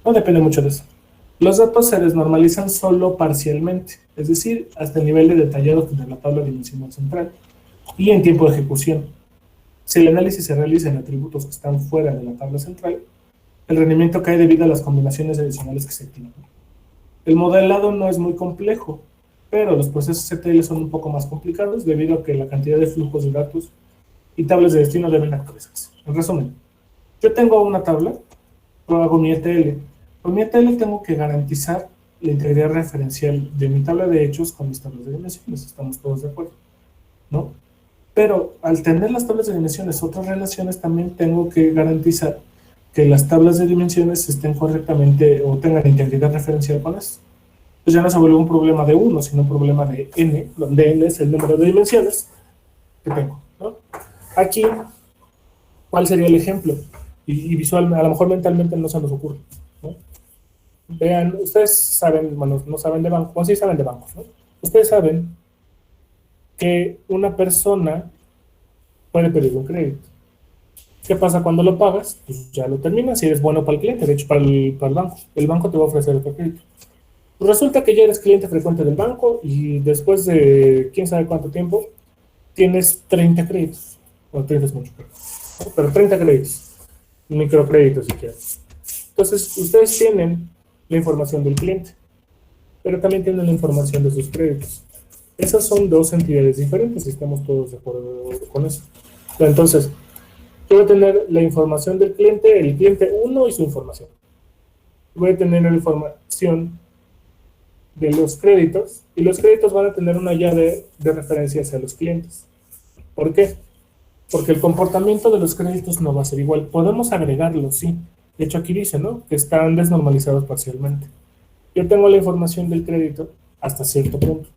No depende mucho de eso. Los datos se desnormalizan solo parcialmente, es decir, hasta el nivel de detallado de la tabla dimensional central y en tiempo de ejecución. Si el análisis se realiza en atributos que están fuera de la tabla central, el rendimiento cae debido a las combinaciones adicionales que se activan. El modelado no es muy complejo, pero los procesos ETL son un poco más complicados debido a que la cantidad de flujos de datos y tablas de destino deben actualizarse. En resumen, yo tengo una tabla, yo hago mi ETL. Con mi ETL tengo que garantizar la integridad referencial de mi tabla de hechos con mis tablas de dimensiones, estamos todos de acuerdo, ¿no? Pero al tener las tablas de dimensiones, otras relaciones, también tengo que garantizar que las tablas de dimensiones estén correctamente o tengan integridad referencial con eso. Pues ya no se vuelve un problema de 1, sino un problema de n, donde n es el número de dimensiones que tengo, ¿no? Aquí, ¿cuál sería el ejemplo? Y visualmente, a lo mejor mentalmente no se nos ocurre, ¿no? Vean, ustedes saben, bueno, no saben de bancos, bueno, sí saben de bancos, ¿no? Ustedes saben que una persona puede pedir un crédito. ¿Qué pasa cuando lo pagas? Pues ya lo terminas, si eres bueno para el cliente, de hecho para el banco. El banco te va a ofrecer otro crédito. Pues resulta que ya eres cliente frecuente del banco y después de quién sabe cuánto tiempo, tienes 30 créditos. Bueno, 30 es mucho, pero 30 créditos. Microcréditos si quieres. Entonces, ustedes tienen la información del cliente, pero también tienen la información de sus créditos. Esas son dos entidades diferentes y estamos todos de acuerdo con eso. Entonces, yo voy a tener la información del cliente, el cliente 1 y su información. Voy a tener la información de los créditos, y los créditos van a tener una llave de referencia hacia los clientes. ¿Por qué? Porque el comportamiento de los créditos no va a ser igual. Podemos agregarlos, sí. De hecho, aquí dice, ¿no?, que están desnormalizados parcialmente. Yo tengo la información del crédito hasta cierto punto.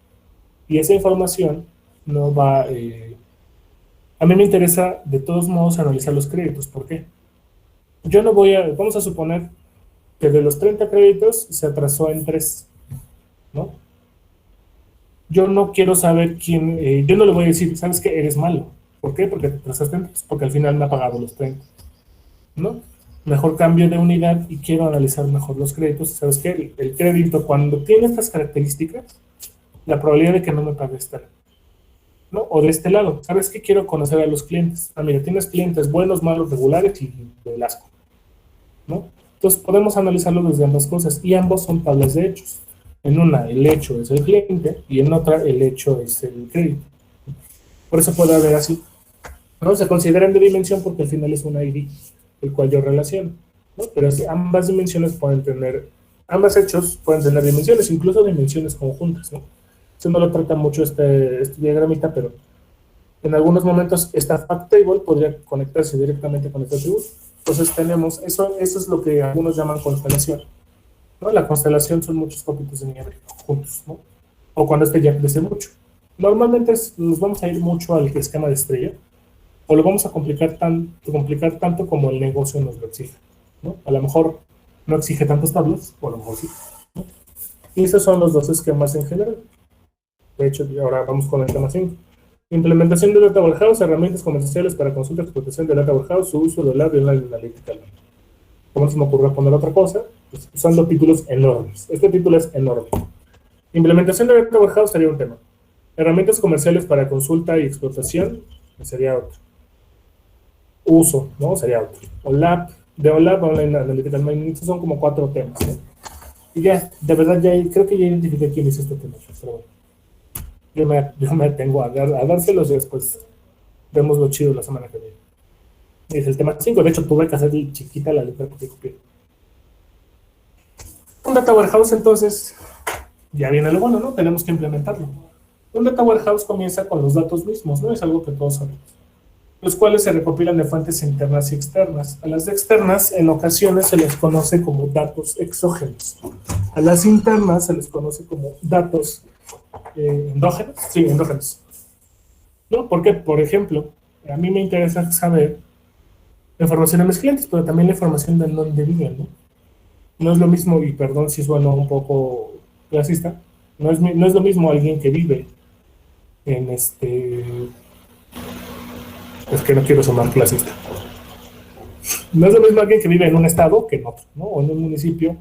Y esa información no va... a mí me interesa, de todos modos, analizar los créditos. ¿Por qué? Yo no voy a... Vamos a suponer que de los 30 créditos se atrasó en 3, ¿no? Yo no quiero saber quién... yo no le voy a decir, ¿sabes qué? Eres malo. ¿Por qué? Porque te atrasaste en 3, porque al final me ha pagado los 30, ¿no? Mejor cambio de unidad y quiero analizar mejor los créditos. ¿Sabes qué? El crédito, cuando tiene estas características, la probabilidad de que no me pague está, ¿no? O de este lado, ¿sabes qué? Quiero conocer a los clientes. Ah, mira, tienes clientes buenos, malos, regulares y del asco, ¿no? Entonces podemos analizarlo desde ambas cosas y ambos son tablas de hechos. En una el hecho es el cliente y en otra el hecho es el crédito. Por eso puede haber así. ¿no? Se consideran de dimensión porque al final es un ID, el cual yo relaciono, ¿no? Pero ambas dimensiones pueden tener, ambos hechos pueden tener dimensiones, incluso dimensiones conjuntas, ¿no? Eso no lo trata mucho este diagramita, pero en algunos momentos esta fact table podría conectarse directamente con este atributo. Entonces tenemos, eso es lo que algunos llaman constelación, ¿no? La constelación son muchos copitos de nieve juntos, ¿no? O cuando este ya crece mucho. Normalmente nos vamos a ir mucho al esquema de estrella, o lo vamos a complicar tanto como el negocio nos lo exige, ¿no? A lo mejor no exige tantos tablos, o a lo mejor sí, ¿no? Y esos son los dos esquemas en general. De hecho, ahora vamos con el tema 5. Implementación de Data Warehouse, herramientas comerciales para consulta y explotación de Data Warehouse, su uso de Lab y Online Analytical. ¿Cómo se me ocurre poner otra cosa? Pues usando títulos enormes. Este título es enorme. Implementación de Data Warehouse sería un tema. Herramientas comerciales para consulta y explotación sería otro. Uso, ¿no? Sería otro. OLAP, de OLAP, Online Analytical Mining, estos son como 4 temas, ¿no? Y ya, de verdad, creo que ya identifiqué quién hizo este tema, pero bueno. Yo me tengo a dárselos y después vemos lo chido la semana que viene. Es el tema 5. De hecho, tuve que hacer chiquita la letra porque copié. Un Data Warehouse, entonces, ya viene lo bueno, ¿no? Tenemos que implementarlo. Un Data Warehouse comienza con los datos mismos, ¿no? Es algo que todos sabemos. Los cuales se recopilan de fuentes internas y externas. A las externas, en ocasiones, se les conoce como datos exógenos. A las internas se les conoce como datos endógenos. Sí, endógenos. ¿No? Porque, por ejemplo, a mí me interesa saber la información de mis clientes, pero también la información de dónde viven, ¿no? No es lo mismo, y perdón si suena un poco clasista, no es lo mismo alguien que vive en es que no quiero sonar clasista. No es lo mismo alguien que vive en un estado que en otro, ¿no? O en un municipio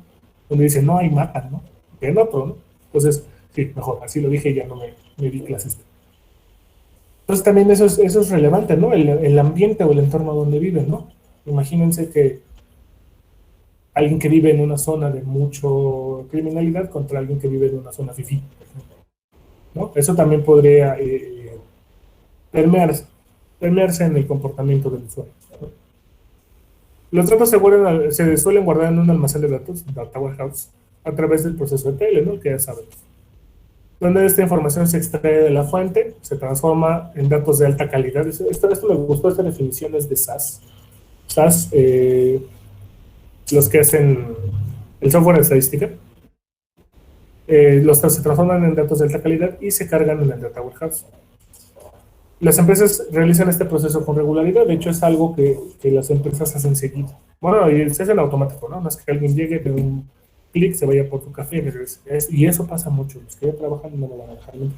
donde dicen, no, hay matan, ¿no? Que en otro, ¿no? Entonces, sí, mejor, así lo dije y ya no me di clasista. Entonces también eso es relevante, ¿no? El ambiente o el entorno donde viven, ¿no? Imagínense que alguien que vive en una zona de mucho criminalidad contra alguien que vive en una zona fifí, ¿no? Eso también podría permearse en el comportamiento del usuario, ¿no? Los datos se suelen guardar en un almacén de datos, Data Warehouse, a través del proceso de TL, ¿no? Que ya sabemos. Donde esta información se extrae de la fuente, se transforma en datos de alta calidad. Esto me gustó, esta definición es de SAS. SAS, los que hacen el software de estadística, se transforman en datos de alta calidad y se cargan en el Data Warehouse. Las empresas realizan este proceso con regularidad, de hecho es algo que las empresas hacen seguido. Bueno, y se hace en automático, ¿no? No es que alguien llegue de un clic, se vaya por tu café y regrese. Y eso pasa mucho, los que ya trabajan no lo van a dejar nunca.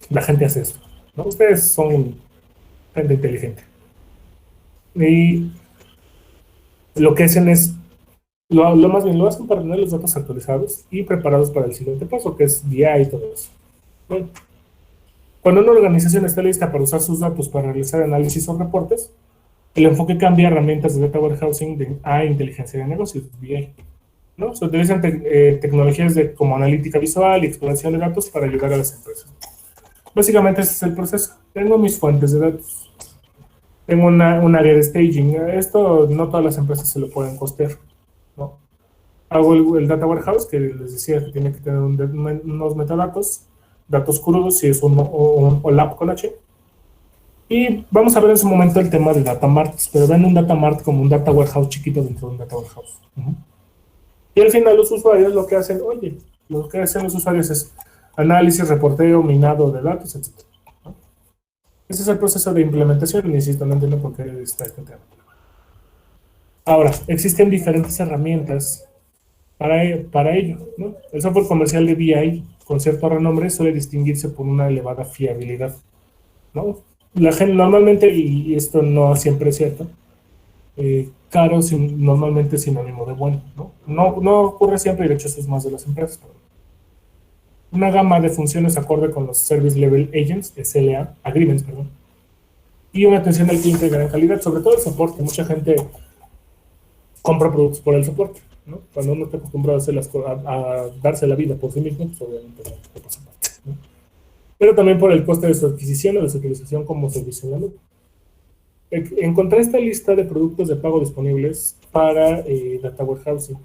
La gente hace eso, ¿no? Ustedes son gente inteligente. Y lo que hacen es, lo más bien lo hacen para tener los datos actualizados y preparados para el siguiente paso, que es BI y todo eso. Bueno, cuando una organización está lista para usar sus datos para realizar análisis o reportes, el enfoque cambia a herramientas de Data Warehousing a inteligencia de negocios, BI, ¿no? Se utilizan tecnologías como analítica visual y exploración de datos para ayudar a las empresas. Básicamente ese es el proceso. Tengo mis fuentes de datos. Tengo un área de staging. Esto no todas las empresas se lo pueden costear, ¿no? Hago el Data Warehouse, que les decía que tiene que tener unos metadatos, datos crudos, si es un OLAP con H. Y vamos a ver en su momento el tema de Data Marts, pero ven un Data Mart como un Data Warehouse chiquito dentro de un Data Warehouse. Y al final los usuarios lo que hacen los usuarios es análisis, reporteo, minado de datos, etc. ¿no? Ese es el proceso de implementación, y insisto, no entiendo por qué está este tema. Ahora, existen diferentes herramientas para ello, ¿no? El software comercial de BI con cierto renombre suele distinguirse por una elevada fiabilidad, ¿no? La gente normalmente, y esto no siempre es cierto, caro normalmente es sinónimo de bueno, ¿no? No ocurre siempre, y de hecho eso es más de las empresas. Pero una gama de funciones acorde con los Service Level Agents, SLA, Agreements, perdón, y una atención al cliente de gran calidad, sobre todo el soporte. Mucha gente compra productos por el soporte, ¿no? Cuando uno está acostumbrado a darse la vida por sí mismo, pues obviamente no pasa nada, ¿no? Pero también por el coste de su adquisición o de su utilización como servicio en la nube. encontré esta lista de productos de pago disponibles para Data Warehousing.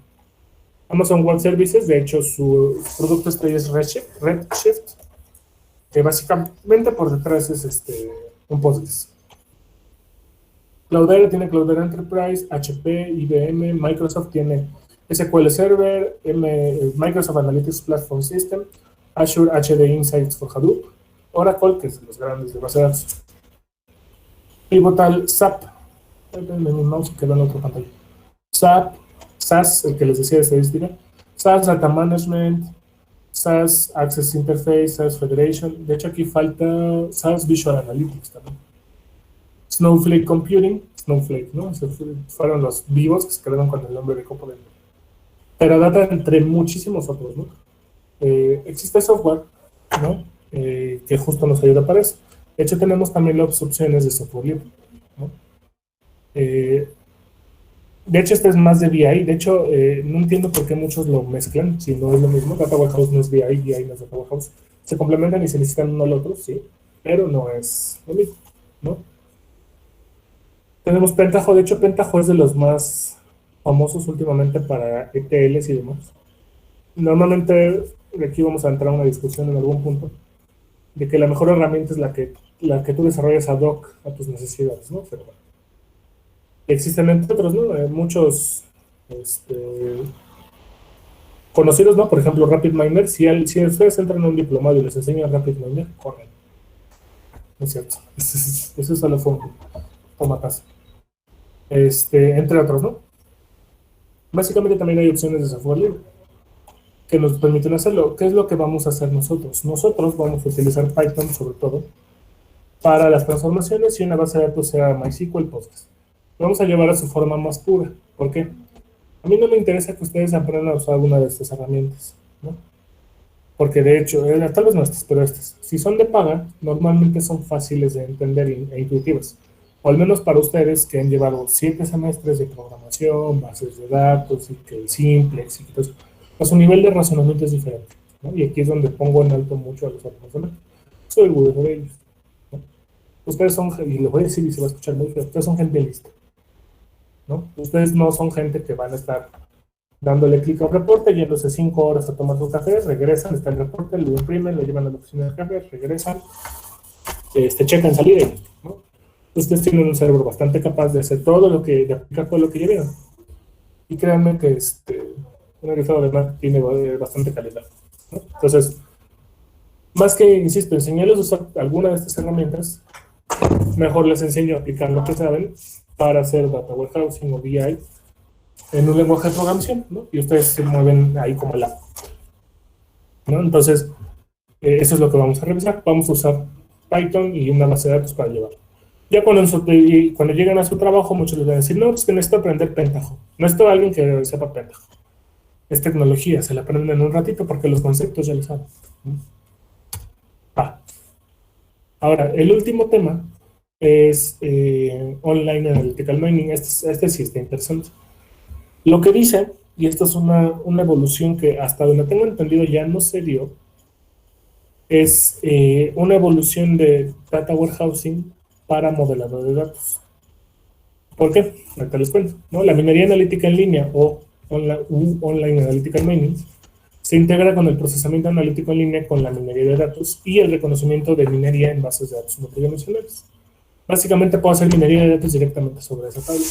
Amazon Web Services, de hecho, su producto estrella es Redshift, que básicamente por detrás es un Postgres. Cloudera tiene Cloudera Enterprise, HP, IBM, Microsoft tiene SQL Server, Microsoft Analytics Platform System, Azure HD Insights for Hadoop, Oracle, que es de los grandes de base de datos. Pivotal SAP, mi mouse quedó en otra pantalla. SAP, SAS, el que les decía de estadística, SAS Data Management, SAS Access Interface, SAS Federation. De hecho, aquí falta SAS Visual Analytics también. Snowflake Computing, Snowflake, ¿no? Esos fueron los vivos que se quedaron con el nombre de componente. Teradata entre muchísimos otros, ¿no? Existe software, ¿no? Que justo nos ayuda para eso. De hecho, tenemos también las opciones de software libre, ¿no? De hecho, este es más de BI. De hecho, no entiendo por qué muchos lo mezclan, si no es lo mismo. Data Warehouse no es BI, BI no es Data Warehouse. Se complementan y se necesitan uno al otro, sí, pero no es lo mismo, ¿no? Tenemos Pentaho. De hecho, Pentaho es de los más famosos últimamente para ETLs y demás. Normalmente, aquí vamos a entrar a una discusión en algún punto, de que la mejor herramienta es la que tú desarrollas ad hoc a tus necesidades, ¿no? Pero bueno. Existen entre otros, ¿no? Muchos conocidos, ¿no? Por ejemplo, RapidMiner. Si ustedes entran a un diplomado y les enseñan RapidMiner, corren. No es cierto. Eso solo fue un tomatazo. Entre otros, ¿no? Básicamente también hay opciones de software libre que nos permiten hacerlo. ¿Qué es lo que vamos a hacer nosotros? Nosotros vamos a utilizar Python, sobre todo, para las transformaciones y una base de datos sea MySQL, Postgres. Lo vamos a llevar a su forma más pura. ¿Por qué? A mí no me interesa que ustedes aprendan a usar alguna de estas herramientas, ¿no? Porque de hecho, tal vez no estas, pero estas, si son de paga, normalmente son fáciles de entender e intuitivas. O al menos para ustedes que han llevado 7 semestres de programación, bases de datos, y que el Simplex, y todo eso. Su nivel de razonamiento es diferente, ¿no? Y aquí es donde pongo en alto mucho a los alumnos de México. Soy orgulloso de ellos, ¿no? Ustedes son, y lo voy a decir y se va a escuchar muy feo, ustedes son gente lista, ¿no? Ustedes no son gente que van a estar dándole clic a un reporte, yéndose 5 horas a tomar su café, regresan, está el reporte, lo imprimen, lo llevan a la oficina del café, regresan, checan salida, ¿no? Ustedes tienen un cerebro bastante capaz de hacer todo lo que, de aplicar todo lo que ya vieron. Y créanme que un egresado de MAC tiene bastante calidad, ¿no? Entonces, más que, insisto, enseñarles a usar alguna de estas herramientas, mejor les enseño a aplicar lo que saben para hacer Data Warehousing o BI en un lenguaje de programación, ¿no? Y ustedes se mueven ahí como el app, ¿no? Entonces, eso es lo que vamos a revisar. Vamos a usar Python y una base de datos para llevarlo. Ya cuando llegan a su trabajo, muchos les van a decir, no, pues que necesito aprender Pentaho. No necesito a alguien que sepa Pentaho. Es tecnología, se la aprenden en un ratito porque los conceptos ya lo saben. Ahora, el último tema es Online Analytical Mining. Este sí está interesante. Lo que dice, y esto es una evolución que hasta donde tengo entendido ya no se dio, es una evolución de Data Warehousing para modelado de datos. ¿Por qué? Ahorita les cuento, ¿no? La minería analítica en línea o Online Analytical Mining se integra con el procesamiento analítico en línea con la minería de datos y el reconocimiento de minería en bases de datos multidimensionales. Básicamente puedo hacer minería de datos directamente sobre esa tabla.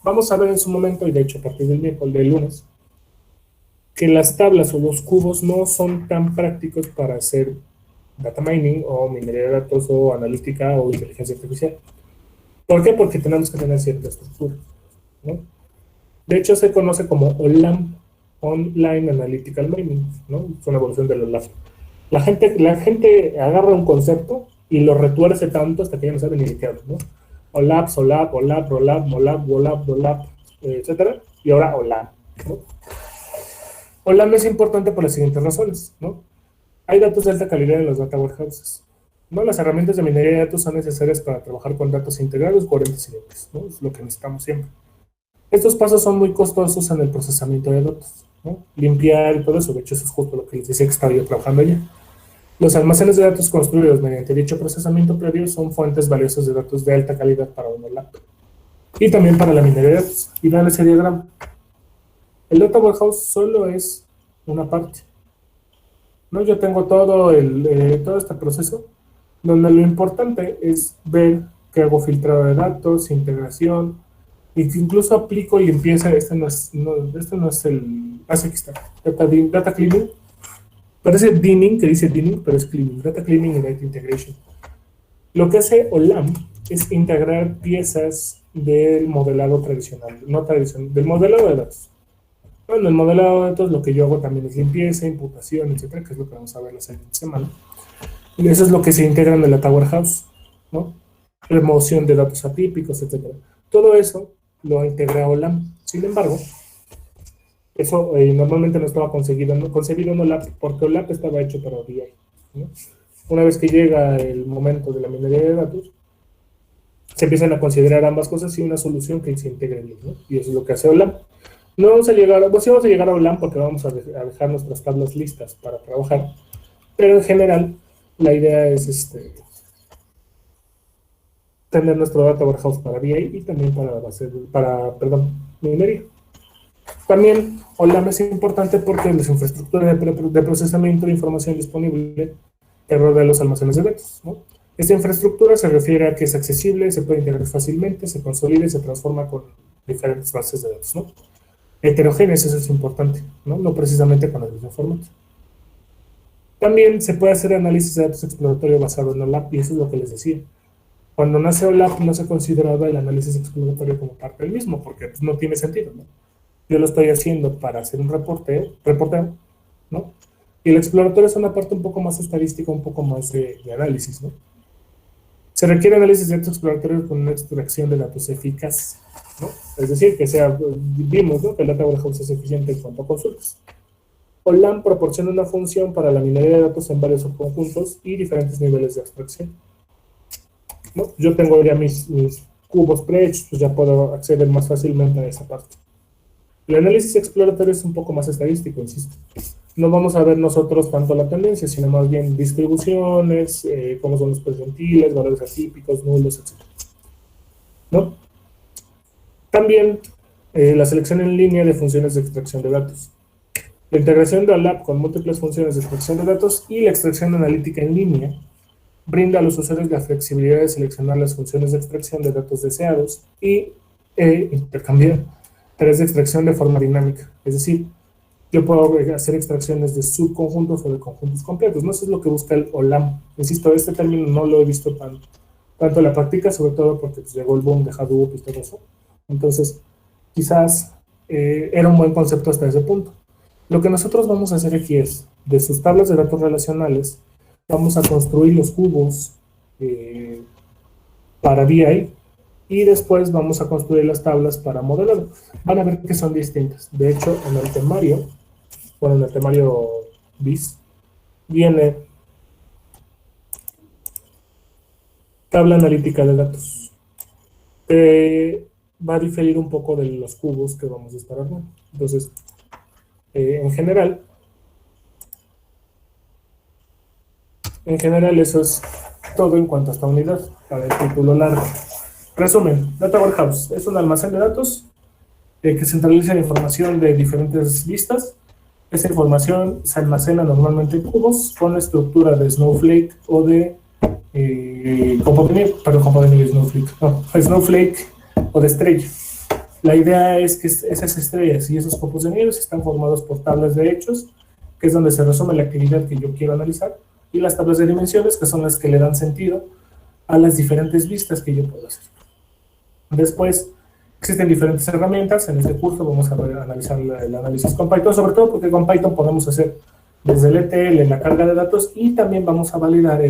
Vamos a ver en su momento, y de hecho a partir del lunes, que las tablas o los cubos no son tan prácticos para hacer data mining o minería de datos o analítica o inteligencia artificial. ¿Por qué? Porque tenemos que tener cierta estructura, ¿no? De hecho se conoce como OLAM, Online Analytical Mining, ¿no? Es una evolución del OLAP. La gente agarra un concepto y lo retuerce tanto hasta que ya no sabe ni de qué habla, ¿no? OLAP, SOLAP, OLAP, ROLAP, MOLAP, WOLAP, DOLAP, etcétera, y ahora OLAM, ¿no? OLAM es importante por las siguientes razones, ¿no? Hay datos de alta calidad en los data warehouses, ¿no? Las herramientas de minería de datos son necesarias para trabajar con datos integrados, coherentes y limpios, ¿no? Es lo que necesitamos siempre. Estos pasos son muy costosos en el procesamiento de datos, ¿no? Limpiar y todo eso. De hecho, eso es justo lo que les decía que estaba yo trabajando allá. Los almacenes de datos construidos mediante dicho procesamiento previo son fuentes valiosas de datos de alta calidad para un OLAP, y también para la minería de datos. Y vean ese diagrama. El Data Warehouse solo es una parte, ¿no? Yo tengo todo este proceso, donde lo importante es ver que hago filtrado de datos, integración, y que incluso aplico limpieza. Este no es el... aquí está, data cleaning. Parece dinning, que dice dinning, pero es cleaning. Data cleaning y data integration. Lo que hace OLAM es integrar piezas del modelado tradicional, no tradicional, del modelado de datos. Bueno, el modelado de datos lo que yo hago también es limpieza, imputación, etcétera, que es lo que vamos a ver la siguiente semana. Y eso es lo que se integra en el Data Warehouse, ¿no? Remoción de datos atípicos, etcétera. Todo eso lo integra OLAM. Sin embargo, eso normalmente no estaba concebido en OLAP, porque OLAP estaba hecho para BI, ¿no? Una vez que llega el momento de la minería de datos, se empiezan a considerar ambas cosas y una solución que se integre en ello, ¿no? Y eso es lo que hace OLAM. No vamos a llegar, pues sí vamos a llegar a OLAM porque vamos a dejar nuestras tablas listas para trabajar, pero en general la idea es tener nuestro Data Warehouse para BI y también para minería. También OLAM es importante porque es infraestructura de procesamiento de información disponible que rodea los almacenes de datos, ¿no? Esta infraestructura se refiere a que es accesible, se puede integrar fácilmente, se consolida y se transforma con diferentes bases de datos, ¿no? Heterogéneas, eso es importante, ¿no? No precisamente con el mismo formato. También se puede hacer análisis de datos exploratorio basado en OLAP, y eso es lo que les decía. Cuando nace OLAP no se consideraba el análisis exploratorio como parte del mismo, porque pues, no tiene sentido, ¿no? Yo lo estoy haciendo para hacer un reporteo, ¿no? Y el exploratorio es una parte un poco más estadística, un poco más de análisis, ¿no? Se requiere análisis de datos exploratorios con una extracción de datos eficaz, ¿no? Es decir, vimos, ¿no?, que el Data Warehouse es eficiente en cuanto a consultas. OLAM proporciona una función para la minería de datos en varios subconjuntos y diferentes niveles de abstracción, ¿no? Yo tengo ya mis cubos prehechos, pues ya puedo acceder más fácilmente a esa parte. El análisis exploratorio es un poco más estadístico, insisto. No vamos a ver nosotros tanto la tendencia, sino más bien distribuciones, cómo son los percentiles, valores atípicos, nulos, etc., ¿no? También la selección en línea de funciones de extracción de datos. La integración de OLAP con múltiples funciones de extracción de datos y la extracción analítica en línea brinda a los usuarios la flexibilidad de seleccionar las funciones de extracción de datos deseados y intercambiar tareas de extracción de forma dinámica. Es decir, yo puedo hacer extracciones de subconjuntos o de conjuntos completos, ¿no? Eso es lo que busca el OLAM. Insisto, este término no lo he visto tanto en la práctica, sobre todo porque pues, llegó el boom de Hadoop y todo eso. Entonces, quizás era un buen concepto hasta ese punto. Lo que nosotros vamos a hacer aquí es, de sus tablas de datos relacionales, vamos a construir los cubos para BI y después vamos a construir las tablas para modelado. Van a ver que son distintas. De hecho, en el temario BIS, viene tabla analítica de datos. Va a diferir un poco de los cubos que vamos a estar armando. Entonces, en general eso es todo en cuanto a esta unidad, para el título largo. Resumen, Data Warehouse es un almacén de datos que centraliza la información de diferentes vistas. Esa información se almacena normalmente en cubos con la estructura de Snowflake o de Snowflake o de estrella. La idea es que esas estrellas y esos copos de nieve están formados por tablas de hechos, que es donde se resume la actividad que yo quiero analizar, y las tablas de dimensiones, que son las que le dan sentido a las diferentes vistas que yo puedo hacer. Después, existen diferentes herramientas. En este curso vamos a analizar el análisis con Python, sobre todo porque con Python podemos hacer desde el ETL la carga de datos y también vamos a validar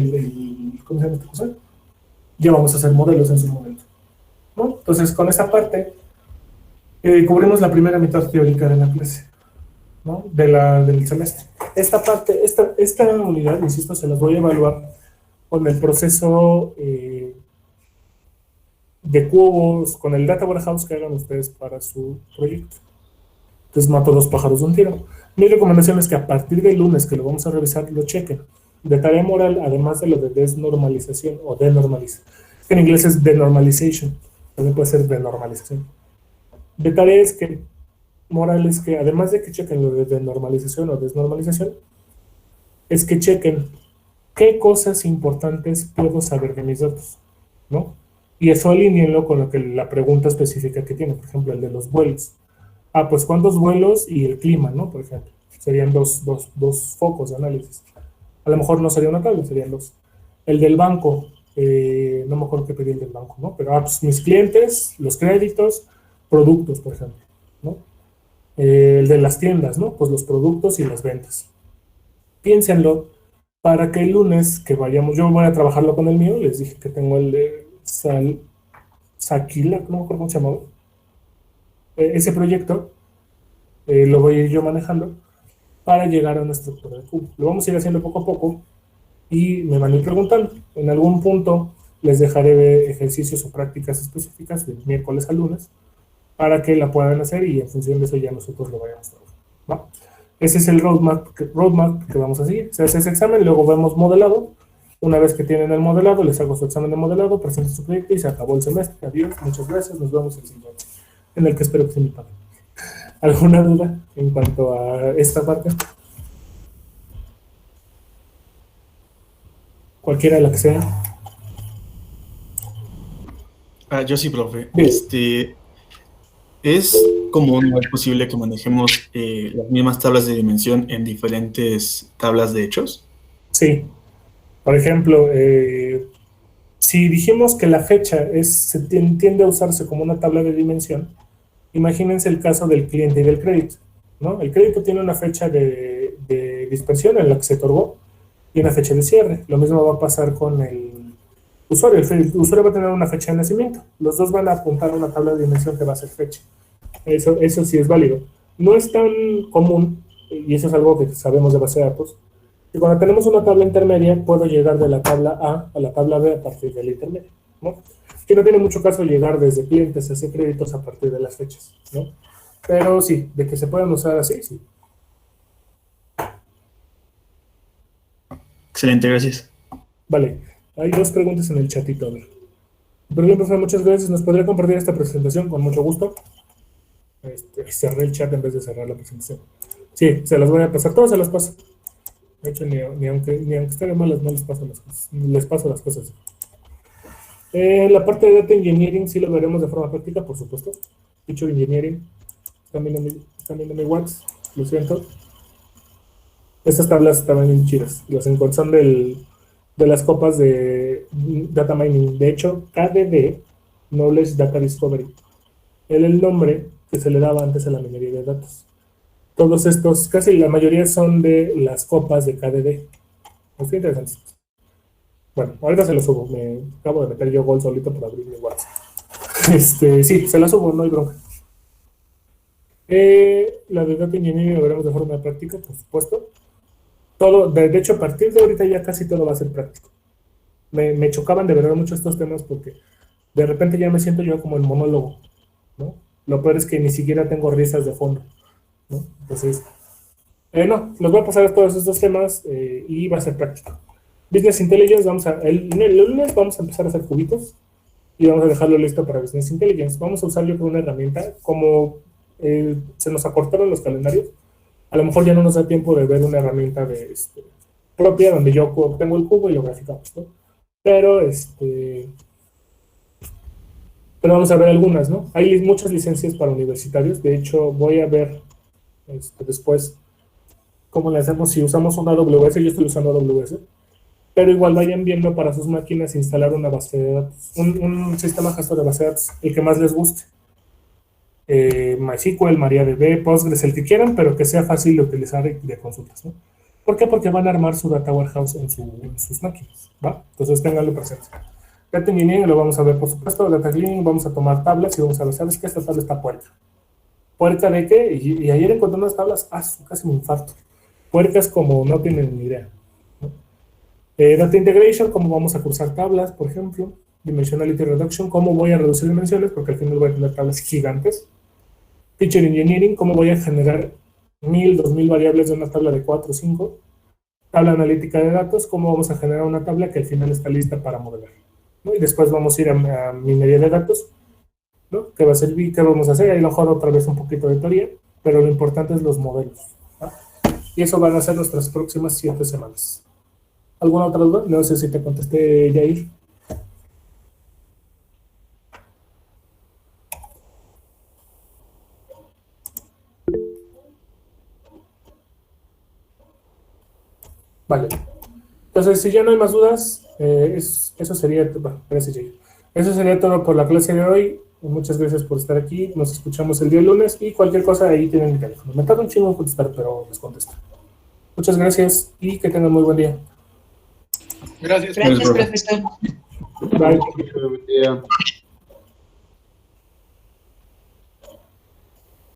¿cómo se llama esta cosa? Ya vamos a hacer modelos en su momento, ¿no? Entonces, con esta parte, cubrimos la primera mitad teórica de la clase, ¿no? Del semestre. Esta parte, esta unidad, insisto, se las voy a evaluar con el proceso de cubos, con el Data Warehouse que hagan ustedes para su proyecto. Entonces mato dos pájaros de un tiro. Mi recomendación es que a partir del lunes que lo vamos a revisar, lo chequen. De tarea moral, además de lo de desnormalización o denormalización, que en inglés es denormalization, también puede ser de normalización. De tareas que, morales que, además de que chequen lo de normalización o desnormalización, es que chequen qué cosas importantes puedo saber de mis datos, ¿no? Y eso alíñenlo con lo que la pregunta específica que tiene, por ejemplo, el de los vuelos. Ah, pues cuántos vuelos y el clima, ¿no? Por ejemplo, serían dos focos de análisis. A lo mejor no sería una tabla, serían dos. El del banco, no me acuerdo qué pedí el del banco, ¿no? Pero pues mis clientes, los créditos, productos, por ejemplo, ¿no? El de las tiendas, ¿no? Pues los productos y las ventas. Piénsenlo para que el lunes que vayamos, yo voy a trabajarlo con el mío, les dije que tengo el de Saquila, no me acuerdo cómo se llamaba, ese proyecto lo voy a ir yo manejando para llegar a una estructura de cubo. Lo vamos a ir haciendo poco a poco y me van a ir preguntando. En algún punto les dejaré ejercicios o prácticas específicas del miércoles al lunes para que la puedan hacer y en función de eso ya nosotros lo vayamos a trabajar, ¿va? Ese es el roadmap que vamos a seguir. Se hace ese examen, luego vemos modelado. Una vez que tienen el modelado, les hago su examen de modelado, presenten su proyecto y se acabó el semestre. Adiós, muchas gracias, nos vemos el siguiente, en el que espero que se me pague. ¿Alguna duda en cuanto a esta parte? Cualquiera de la que sea. Yo sí, profe. Sí. ¿Es común o es posible que manejemos las mismas tablas de dimensión en diferentes tablas de hechos? Sí. Por ejemplo, si dijimos que la fecha tiende a usarse como una tabla de dimensión, imagínense el caso del cliente y del crédito, ¿no? El crédito tiene una fecha de dispersión en la que se otorgó y una fecha de cierre. Lo mismo va a pasar con el usuario. El usuario va a tener una fecha de nacimiento. Los dos van a apuntar a una tabla de dimensión que va a ser fecha. Eso sí es válido. No es tan común, y eso es algo que sabemos de base de datos, que cuando tenemos una tabla intermedia, puedo llegar de la tabla A la tabla B a partir de la intermedia, ¿no? Que no tiene mucho caso llegar desde clientes hacia créditos a partir de las fechas, ¿no? Pero sí, de que se puedan usar así, sí. Excelente, gracias. Vale, hay dos preguntas en el chatito. A ver. Por ejemplo, profe, muchas gracias. ¿Nos podría compartir esta presentación? Con mucho gusto. Cerré el chat en vez de cerrar la presentación. Sí, se las voy a pasar, todas se las paso. De hecho, ni aunque estén malas, no les paso las cosas. Les paso las cosas. La parte de Data Engineering sí lo veremos de forma práctica, por supuesto. Dicho Engineering. Están viendo mi WhatsApp, lo siento. Estas tablas estaban bien chidas. Las son de las copas de Data Mining. De hecho, KDD, Knowledge Data Discovery, era el nombre que se le daba antes a la minería de datos. Todos estos, casi la mayoría son de las copas de KDD. Muy interesante. Bueno, ahorita se lo subo. Me acabo de meter yo gol solito por abrir mi WhatsApp. Sí, se la subo, no hay bronca. La de Data Engineering lo veremos de forma práctica, por supuesto. Todo, de hecho, a partir de ahorita ya casi todo va a ser práctico. Me chocaban de verdad mucho estos temas porque de repente ya me siento yo como el monólogo, ¿no? Lo peor es que ni siquiera tengo risas de fondo, ¿no? Entonces, no, los voy a pasar todos estos temas y va a ser práctico. Business Intelligence, el lunes vamos a empezar a hacer cubitos y vamos a dejarlo listo para Business Intelligence. Vamos a usar yo como una herramienta, como se nos acortaron los calendarios, a lo mejor ya no nos da tiempo de ver una herramienta propia donde yo tengo el cubo y lo graficamos, ¿no? Pero vamos a ver algunas, ¿no? Hay muchas licencias para universitarios. De hecho, voy a ver después cómo le hacemos si usamos una AWS. Yo estoy usando AWS. Pero igual vayan viendo para sus máquinas instalar una base de datos, un sistema gestor de base de datos, el que más les guste. MySQL, MariaDB, Postgres, el que quieran, pero que sea fácil de utilizar y de consultas, ¿no? ¿Por qué? Porque van a armar su data warehouse en sus máquinas, ¿va? Entonces tenganlo presente. Data Engineering lo vamos a ver, por supuesto. Data Cleaning, vamos a tomar tablas y vamos a ver, ¿sabes qué? Esta tabla está puerca. ¿Puerca de qué? Y ayer encontré unas tablas, casi me infarto. Puercas como no tienen ni idea, ¿no? Data Integration, cómo vamos a cruzar tablas, por ejemplo. Dimensionality Reduction, cómo voy a reducir dimensiones, porque al final voy a tener tablas gigantes. Feature Engineering, cómo voy a generar 1000, 2000 variables de una tabla de 4 o 5. Tabla analítica de datos, cómo vamos a generar una tabla que al final está lista para modelar, ¿no? Y después vamos a ir a minería de datos, ¿no? ¿Qué va a servir? ¿Qué vamos a hacer? Ahí a lo mejor otra vez un poquito de teoría, pero lo importante es los modelos, ¿no? Y eso van a ser nuestras próximas 7 semanas. ¿Alguna otra duda? No sé si te contesté, Jair. Vale. Entonces, si ya no hay más dudas, eso sería, bueno, gracias, Jair. Eso sería todo por la clase de hoy. Muchas gracias por estar aquí. Nos escuchamos el día lunes y cualquier cosa ahí tienen mi teléfono. Me tarda un chingo en contestar, pero les contesto. Muchas gracias y que tengan muy buen día. Gracias. Gracias, profesor. Bye. Buen día.